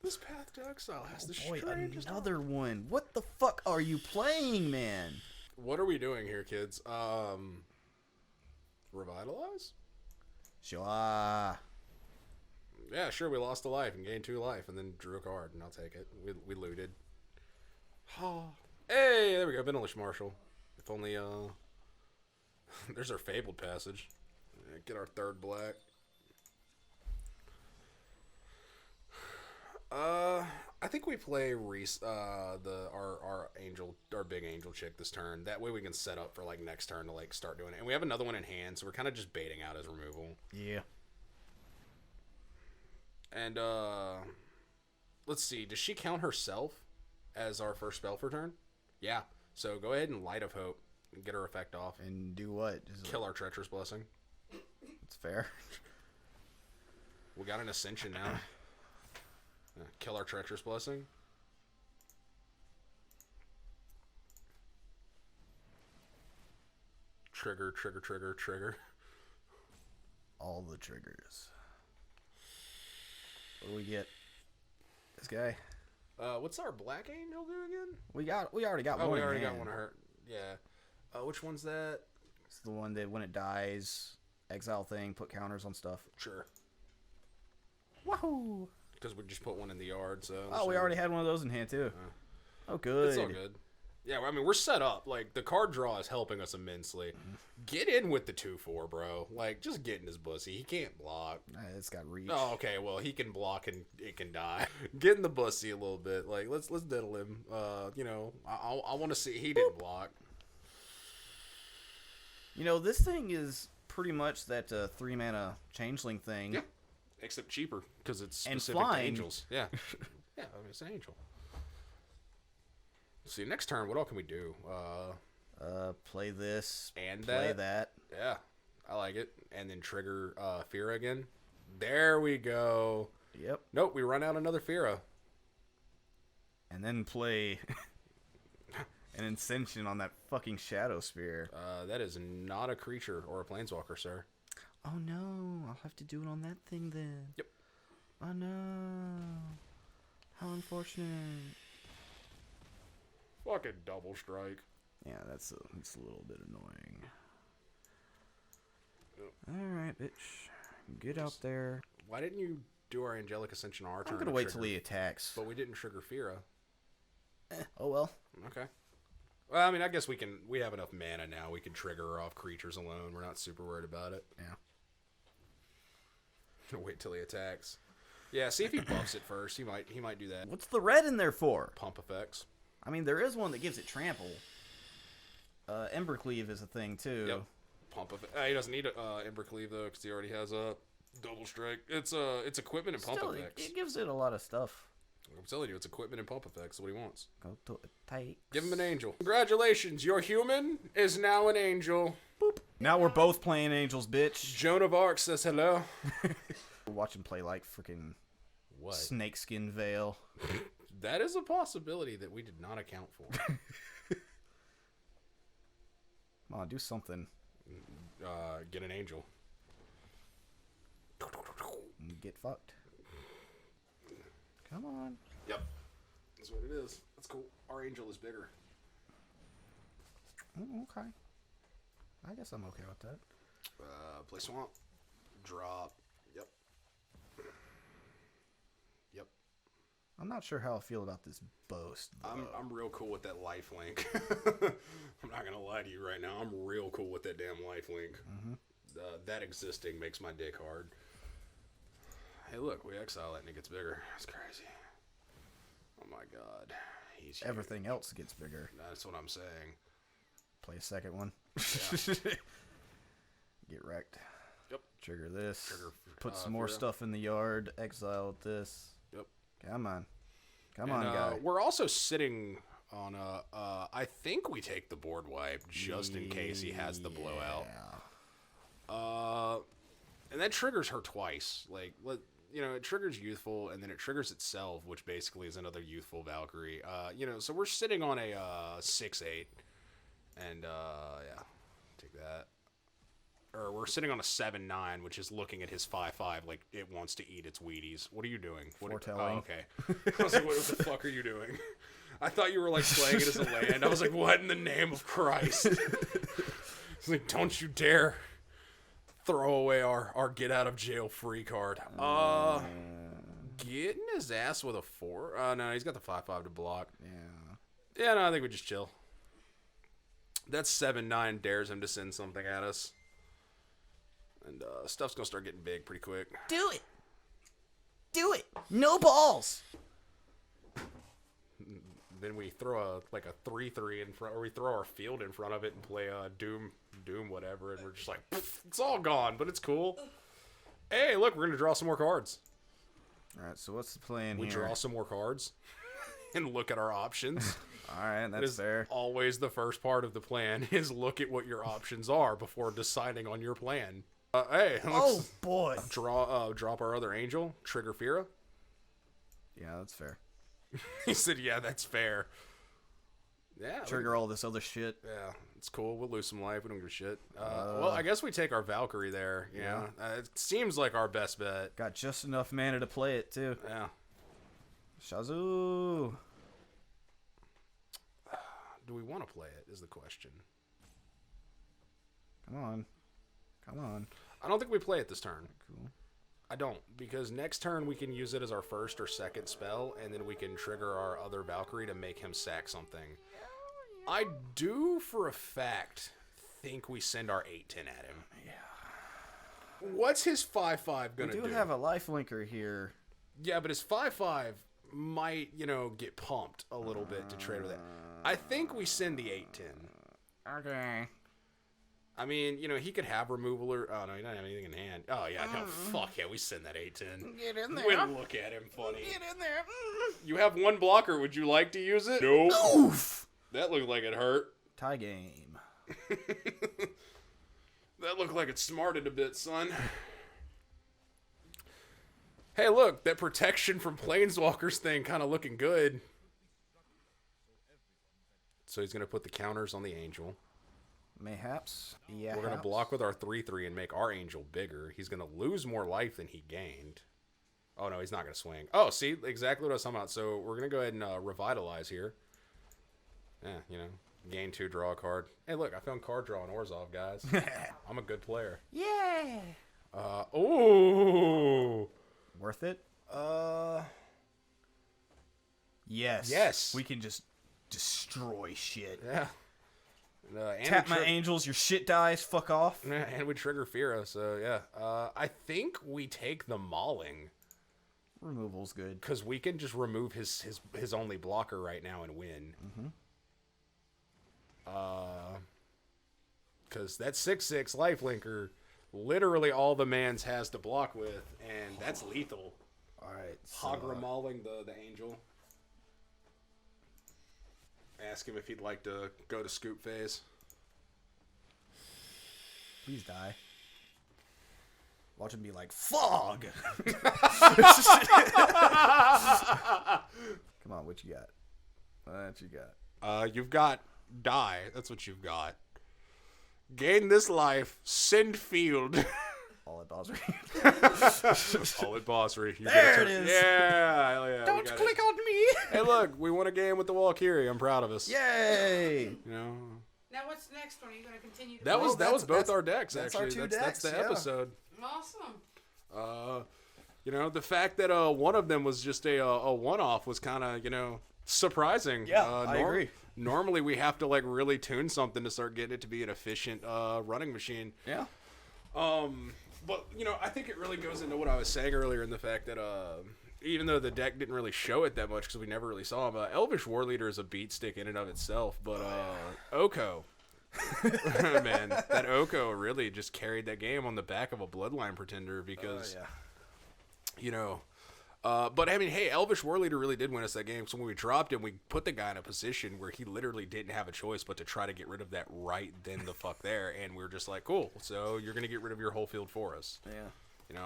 This Path to Exile has the strangest another one. What the fuck are you playing, man? What are we doing here, kids? Revitalize? Sure. Yeah, sure, we lost a life and gained 2 life and then drew a card, and I'll take it. We looted. Oh. Hey, there we go, Untitled Marshall. If only, there's our Fabled Passage. Yeah, get our 3rd black. I think we play Reese, our big angel chick this turn. That way we can set up for, like, next turn to, like, start doing it. And we have another one in hand, so we're kind of just baiting out his removal. Yeah. And, let's see. Does she count herself as our first spell for turn? Yeah. So go ahead and Light of Hope and get her effect off. And do what? Just kill our Treacherous Blessing. It's fair. We got an Ascension now. Kill our Treacherous Blessing. Trigger, trigger, trigger, trigger. All the triggers. What do we get? This guy. What's our Black Angel do again? We already got one. Oh, we already got one of her. Yeah. Which one's that? It's the one that when it dies, exile thing, put counters on stuff. Sure. Wahoo! Because we just put one in the yard, so... Oh, we already had one of those in hand, too. Oh, good. It's all good. Yeah, I mean, we're set up. Like, the card draw is helping us immensely. Get in with the 2/4, bro. Like, just get in his bussy. He can't block. It's got reach. Oh, okay. Well, he can block and it can die. Get in the bussy a little bit. Like, let's diddle him. You know, I want to see... He didn't block. You know, this thing is pretty much that 3-mana changeling thing. Yeah. Except cheaper, because it's and specific to flying. angels. Yeah. Yeah, I mean, it's an angel. See, next turn, what all can we do? Play this. And play that. Yeah, I like it. And then trigger Fira again. There we go. Yep. Nope, we run out another Fira. And then play an Ascension on that fucking Shadow Spear. That is not a creature or a planeswalker, sir. Oh no, I'll have to do it on that thing then. Yep. Oh no. How unfortunate. Fucking double strike. Yeah, it's a little bit annoying. Yep. Alright, bitch. Get out there. Why didn't you do our Angelic Ascension on our turn? I'm gonna wait till he attacks. But we didn't trigger Fira. Oh well. Okay. Well, I mean, I guess we have enough mana now. We can trigger her off creatures alone. We're not super worried about it. Yeah. Wait till he attacks. Yeah, see if he buffs it first. He might do that. What's the red in there for? Pump effects. I mean, there is one that gives it trample. Embercleave is a thing too. Yep. Pump effect. He doesn't need Embercleave though, because he already has a double strike. It's equipment and pump effects. It gives it a lot of stuff. I'm telling you, it's equipment and pump effects. That's what he wants. Go to tight. Give him an angel. Congratulations, your human is now an angel. Boop. Now we're both playing angels, bitch. Joan of Arc says hello. Watch him play like freaking what? Snakeskin Veil. That is a possibility that we did not account for. Come on, do something. Get an angel. Get fucked. Come on. Yep. That's what it is. That's cool. Our angel is bigger. Oh, okay. I guess I'm okay with that. Play swamp. Drop. Yep. Yep. I'm not sure how I feel about this boast. I'm real cool with that life link. I'm not gonna lie to you right now. I'm real cool with that damn life link. That existing makes my dick hard. Hey, look, we exile it and it gets bigger. That's crazy. Oh my god. He's Everything huge. else gets bigger. That's what I'm saying. Play a second one. Yeah. Get wrecked. Yep. Trigger this. Trigger, Put some more Fira. stuff in the yard. Exile this. Yep. Come on. Come And, on, guy. We're also sitting on I think we take the board wipe just in case he has the blowout. Yeah. And that triggers her twice. Like, it triggers Youthful, and then it triggers itself, which basically is another Youthful Valkyrie. So we're sitting on a 6-8, and yeah, take that. Or we're sitting on a 7-9, which is looking at his 5-5 like it wants to eat its Wheaties. What are you doing? Foretelling. Oh, okay. I was like, what the fuck are you doing? I thought you were like playing it as a land. I was like, what in the name of Christ? It's like, don't you dare throw away our get out of jail free card. Getting his ass with a 4. No, he's got the 5-5 to block. Yeah, no, I think we just chill. That 7-9 dares him to send something at us. And stuff's gonna start getting big pretty quick. Do it. No balls. Then we throw a 3-3 in front, or we throw our field in front of it and play Doom whatever, and we're just like, it's all gone, but it's cool. Hey, look, we're gonna draw some more cards. All right, so what's the plan We here? draw some more cards and look at our options. All right, that's fair. Always the first part of the plan is look at what your options are before deciding on your plan. Hey, let's boy. drop our other angel, trigger Fira. Yeah, that's fair. He said, yeah, that's fair. Yeah. Trigger all this other shit. Yeah, it's cool. We'll lose some life. We don't give a shit. Well, I guess we take our Valkyrie there. Yeah. It seems like our best bet. Got just enough mana to play it, too. Yeah. Shazoo. Do we want to play it is the question. Come on. I don't think we play it this turn. Cool. I don't, because next turn we can use it as our first or second spell, and then we can trigger our other Valkyrie to make him sack something. I do, for a fact, think we send our 8-10 at him. Yeah. What's his 5-5 gonna do? We do have a lifelinker here. Yeah, but his 5-5 might, get pumped a little bit to trade with it. I think we send the 8-10. Okay. I mean, he could have removal or... Oh, no, he doesn't have anything in hand. Oh, yeah, no, fuck yeah, we send that 8-10. Get in there. We look at him funny. Get in there. You have one blocker. Would you like to use it? Nope. Oof. That looked like it hurt. Tie game. That looked like it smarted a bit, son. Hey, look, that protection from Planeswalkers thing kind of looking good. So he's going to put the counters on the Angel. Mayhaps. Yeah. We're going to block with our 3-3 and make our Angel bigger. He's going to lose more life than he gained. Oh, no, he's not going to swing. Oh, see, exactly what I was talking about. So we're going to go ahead and revitalize here. Yeah, gain 2, draw a card. Hey, look, I found card draw on Orzhov, guys. I'm a good player. Yeah. Oh. Worth it? Yes. Yes. We can just destroy shit. Yeah. Tap my angels, your shit dies, fuck off. And we trigger Fira, so yeah. I think we take the Mauling. Removal's good. Because we can just remove his only blocker right now and win. Because that 6/6 lifelinker, literally all the man's has to block with, and that's lethal. Alright. Hagra Mauling the angel. Ask him if he'd like to go to scoop phase. Please die. Watch him be like, fog! Come on, what you got? What you got? You've got die. That's what you've got. Gain this life. Send field. All at Bosry. All at Bosry. There it is. Yeah. Hell yeah. Don't click on me. Hey, look. We won a game with the Valkyrie. I'm proud of us. Yay. Now what's the next one? Are you going to continue to That was that's both our decks, that's actually. our two That's the decks, yeah. episode. Awesome. The fact that one of them was just a one-off was kind of, surprising. Yeah, I agree. Normally we have to really tune something to start getting it to be an efficient running machine. Yeah. But I think it really goes into what I was saying earlier in the fact that even though the deck didn't really show it that much because we never really saw him, Elvish War Leader is a beat stick in and of itself. But Oko, man, that Oko really just carried that game on the back of a Bloodline Pretender because, but I mean, hey, Elvish War Leader really did win us that game. So when we dropped him, we put the guy in a position where he literally didn't have a choice but to try to get rid of that right then the fuck there. And we were just like, cool. So you're going to get rid of your whole field for us. Yeah.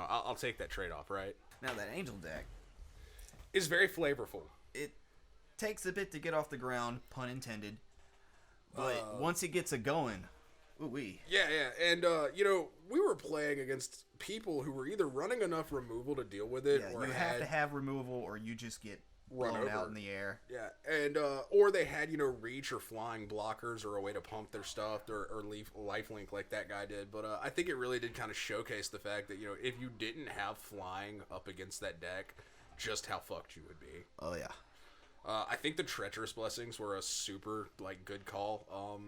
I'll take that trade-off, right? Now that Angel deck is very flavorful. It takes a bit to get off the ground, pun intended. But once it gets a going, ooh-wee. Yeah. And, we were playing against people who were either running enough removal to deal with it, or you have to have removal, or you just get blown out in the air. Yeah, and or they had reach or flying blockers or a way to pump their stuff or lifelink like that guy did. But I think it really did kind of showcase the fact that if you didn't have flying up against that deck, just how fucked you would be. Oh yeah. I think the Treacherous Blessings were a super good call.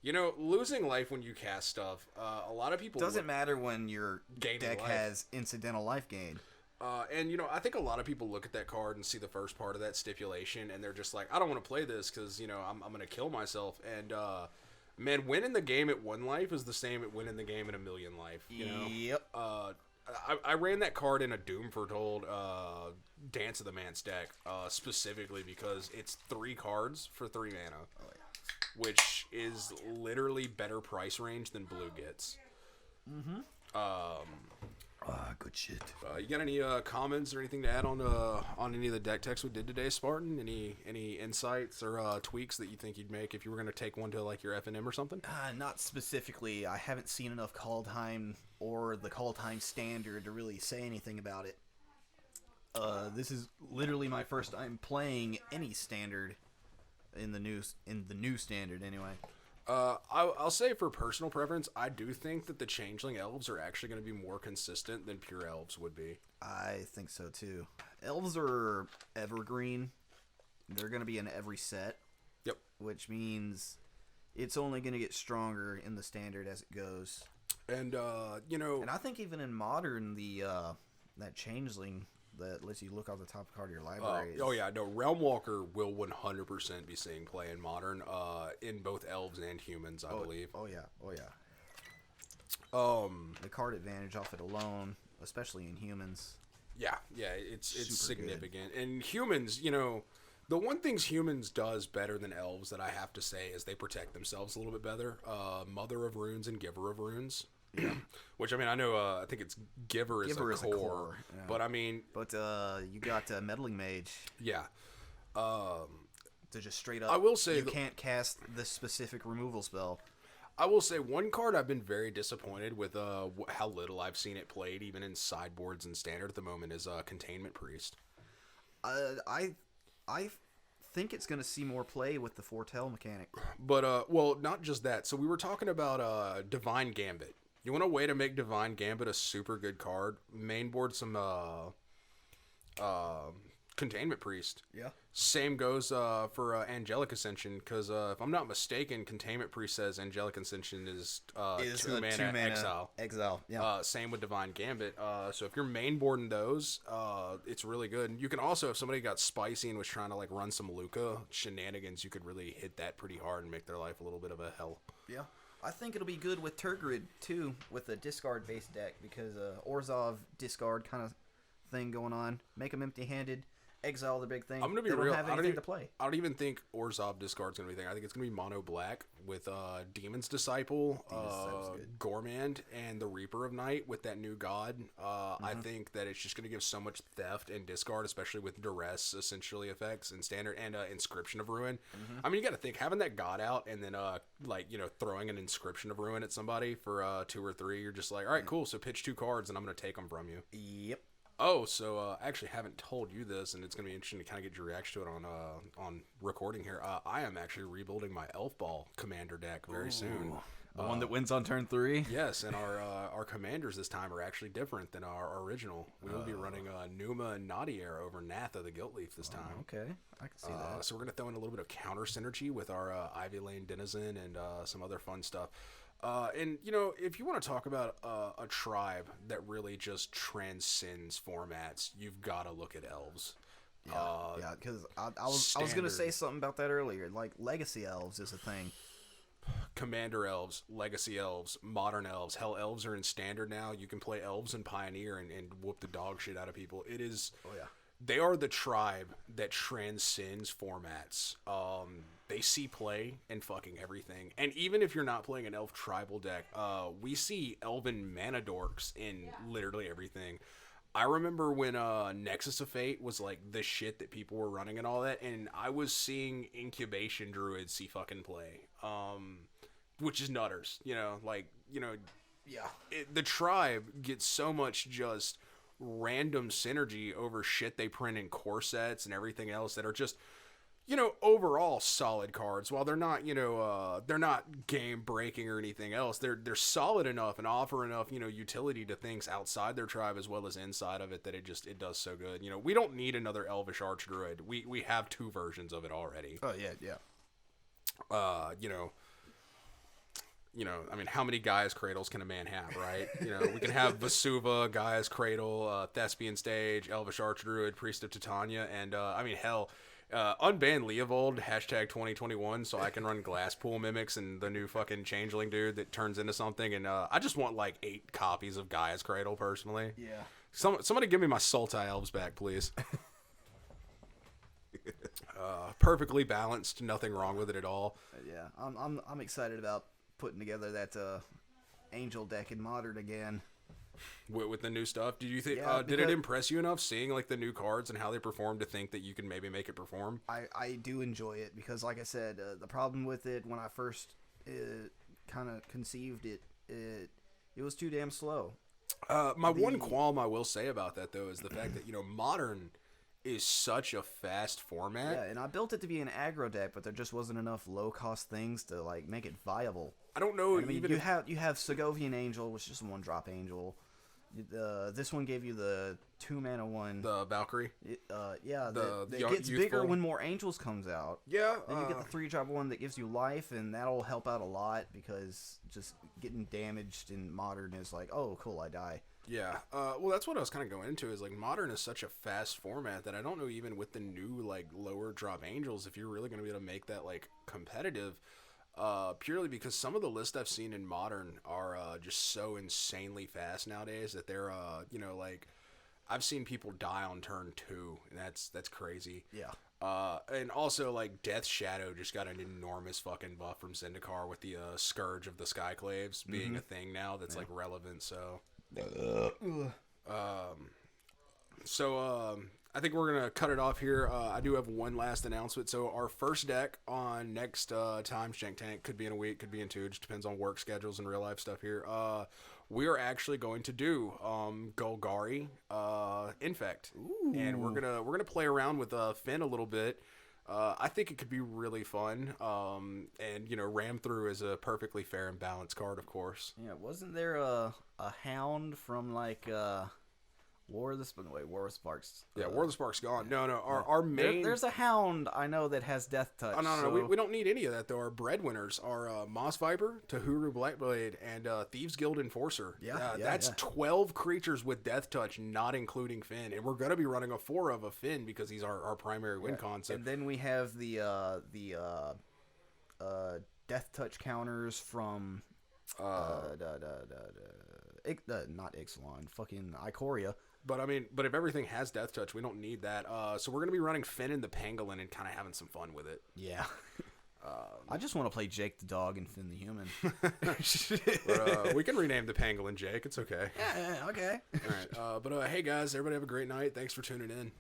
Losing life when you cast stuff, a lot of people doesn't matter when your deck life has incidental life gain. And I think a lot of people look at that card and see the first part of that stipulation, and they're just like, I don't want to play this because I'm gonna kill myself. And man, winning the game at 1 life is the same at winning the game at 1,000,000 life. Yep. I ran that card in a Doom Foretold Dance of the Man's deck specifically because it's 3 cards for 3 mana. Oh yeah. Which is literally better price range than blue gets. Mm-hmm. Good shit. You got any comments or anything to add on any of the deck techs we did today, Spartan? Any insights or tweaks that you think you'd make if you were going to take one to like your FNM or something? Not specifically. I haven't seen enough call time or the call time standard to really say anything about it. This is literally my first time playing any standard in the new standard anyway. I'll say for personal preference, I do think that the Changeling Elves are actually going to be more consistent than pure Elves would be. I think so too. Elves are evergreen. They're going to be in every set. Yep. Which means it's only going to get stronger in the standard as it goes. And and I think even in modern, that Changeling that lets you look off the top card of your library. Realmwalker will 100% be seeing play in modern, in both elves and humans, I believe. Oh yeah. The card advantage off it alone, especially in humans. Yeah, it's significant. Good. And humans, the one things humans does better than elves that I have to say is they protect themselves a little bit better. Mother of Runes and Giver of Runes. Yeah. Which, I know, I think it's Giver is a core. Yeah. But, you got Meddling Mage. Yeah. To just straight up, I will say you can't cast the specific removal spell. I will say one card I've been very disappointed with how little I've seen it played, even in sideboards and standard at the moment, is Containment Priest. I think it's going to see more play with the Foretell mechanic. But, not just that. So we were talking about Divine Gambit. You want a way to make Divine Gambit a super good card? Mainboard some Containment Priest. Yeah. Same goes for Angelic Ascension, because if I'm not mistaken, Containment Priest says Angelic Ascension is 2 mana exile. Exile, yeah. Same with Divine Gambit. So if you're mainboarding those, it's really good. And you can also, if somebody got spicy and was trying to run some Luca shenanigans, you could really hit that pretty hard and make their life a little bit of a hell. Yeah. I think it'll be good with Turgid, too, with a discard-based deck, because Orzhov discard kind of thing going on. Make them empty-handed, exile the big thing. I'm going to be real. real. Have anything to play. I don't even think Orzhov discard's going to be anything. I think it's going to be mono-black with Demon's Disciple, Gormand, and the Reaper of Night with that new god. I think that it's just going to give so much theft and discard, especially with Duress, essentially, effects and standard, and Inscription of Ruin. You got to think, having that god out and then, throwing an Inscription of Ruin at somebody for 2 or 3, you're just like, all right, cool, so pitch 2 cards and I'm going to take them from you. Yep. Oh, so I actually haven't told you this, and it's going to be interesting to kind of get your reaction to it on recording here. I am actually rebuilding my Elf Ball commander deck very soon. The one that wins on turn 3? Yes, and our commanders this time are actually different than our original. We will be running Numa and Nadier over Natha the Guiltleaf this time. Okay, I can see that. So we're going to throw in a little bit of counter synergy with our Ivy Lane Denizen and some other fun stuff. And, if you want to talk about a tribe that really just transcends formats, you've got to look at Elves. Yeah, because I was going to say something about that earlier. Legacy Elves is a thing. Commander Elves, Legacy Elves, Modern Elves. Hell, Elves are in Standard now. You can play Elves and Pioneer and whoop the dog shit out of people. It is... Oh, yeah. They are the tribe that transcends formats. They see play in fucking everything. And even if you're not playing an elf tribal deck, we see elven mana dorks in literally everything. I remember when Nexus of Fate was like the shit that people were running and all that, and I was seeing Incubation Druids see fucking play, which is nutters, Yeah. The tribe gets so much just random synergy over shit they print in core sets and everything else that are just, overall solid cards. While they're not, they're not game breaking or anything else, they're solid enough and offer enough, utility to things outside their tribe as well as inside of it that it does so good. We don't need another Elvish Archdruid. We have 2 versions of it already. Oh yeah. I mean, how many Gaia's Cradles can a man have, right? We can have Vesuva, Gaia's Cradle, Thespian Stage, Elvish Archdruid, Priest of Titania, and, hell, unban Leovold, #2021, so I can run Glasspool Mimics and the new fucking Changeling dude that turns into something, and I just want, 8 copies of Gaia's Cradle, personally. Yeah. Somebody give me my Sultai Elves back, please. Perfectly balanced, nothing wrong with it at all. Yeah, I'm excited about putting together that Angel deck in Modern again. With the new stuff, did you think? Yeah, did it impress you enough seeing the new cards and how they perform to think that you can maybe make it perform? I do enjoy it because, like I said, the problem with it when I first kind of conceived it was too damn slow. One qualm I will say about that though is the fact that Modern is such a fast format. Yeah, and I built it to be an aggro deck, but there just wasn't enough low cost things to make it viable. I don't know. I mean, you have Segovian Angel, which is just a 1-drop angel. This one gave you the 2-mana one. The Valkyrie. It gets bigger when more angels comes out. Yeah. Then you get the 3-drop one that gives you life, and that'll help out a lot because just getting damaged in Modern is like, oh, cool, I die. Yeah. Well, that's what I was kind of going into is Modern is such a fast format that I don't know even with the new lower drop angels if you're really going to be able to make that competitive. Purely because some of the lists I've seen in Modern are just so insanely fast nowadays that they're I've seen people die on turn 2 and that's crazy. Yeah. And also Death Shadow just got an enormous fucking buff from Zendikar with the Scourge of the Skyclaves being a thing now that's relevant. So. I think we're going to cut it off here. I do have one last announcement. So our first deck on next time's Jank Tank could be in a week, could be in 2. It just depends on work schedules and real life stuff here. We are actually going to do Golgari Infect. Ooh. And we're gonna play around with Finn a little bit. I think it could be really fun. And Ram Through is a perfectly fair and balanced card, of course. Yeah, wasn't there a hound from War of the Sparks? Yeah, War of the Sparks gone. No, our main... There's a hound I know that has Death Touch. Oh, no. We don't need any of that, though. Our breadwinners are Moss Viper, Tahuru Blackblade, and Thieves Guild Enforcer. That's 12 creatures with Death Touch, not including Finn. And we're going to be running a 4 of a Finn because he's our primary win concept. And then we have the Death Touch counters from... not Ixalan, fucking Ikoria. But if everything has Death Touch, we don't need that. So we're going to be running Finn and the Pangolin and kind of having some fun with it. Yeah. I just want to play Jake the dog and Finn the human. But, we can rename the Pangolin Jake. It's okay. Yeah, okay. All right. But hey, guys, everybody have a great night. Thanks for tuning in.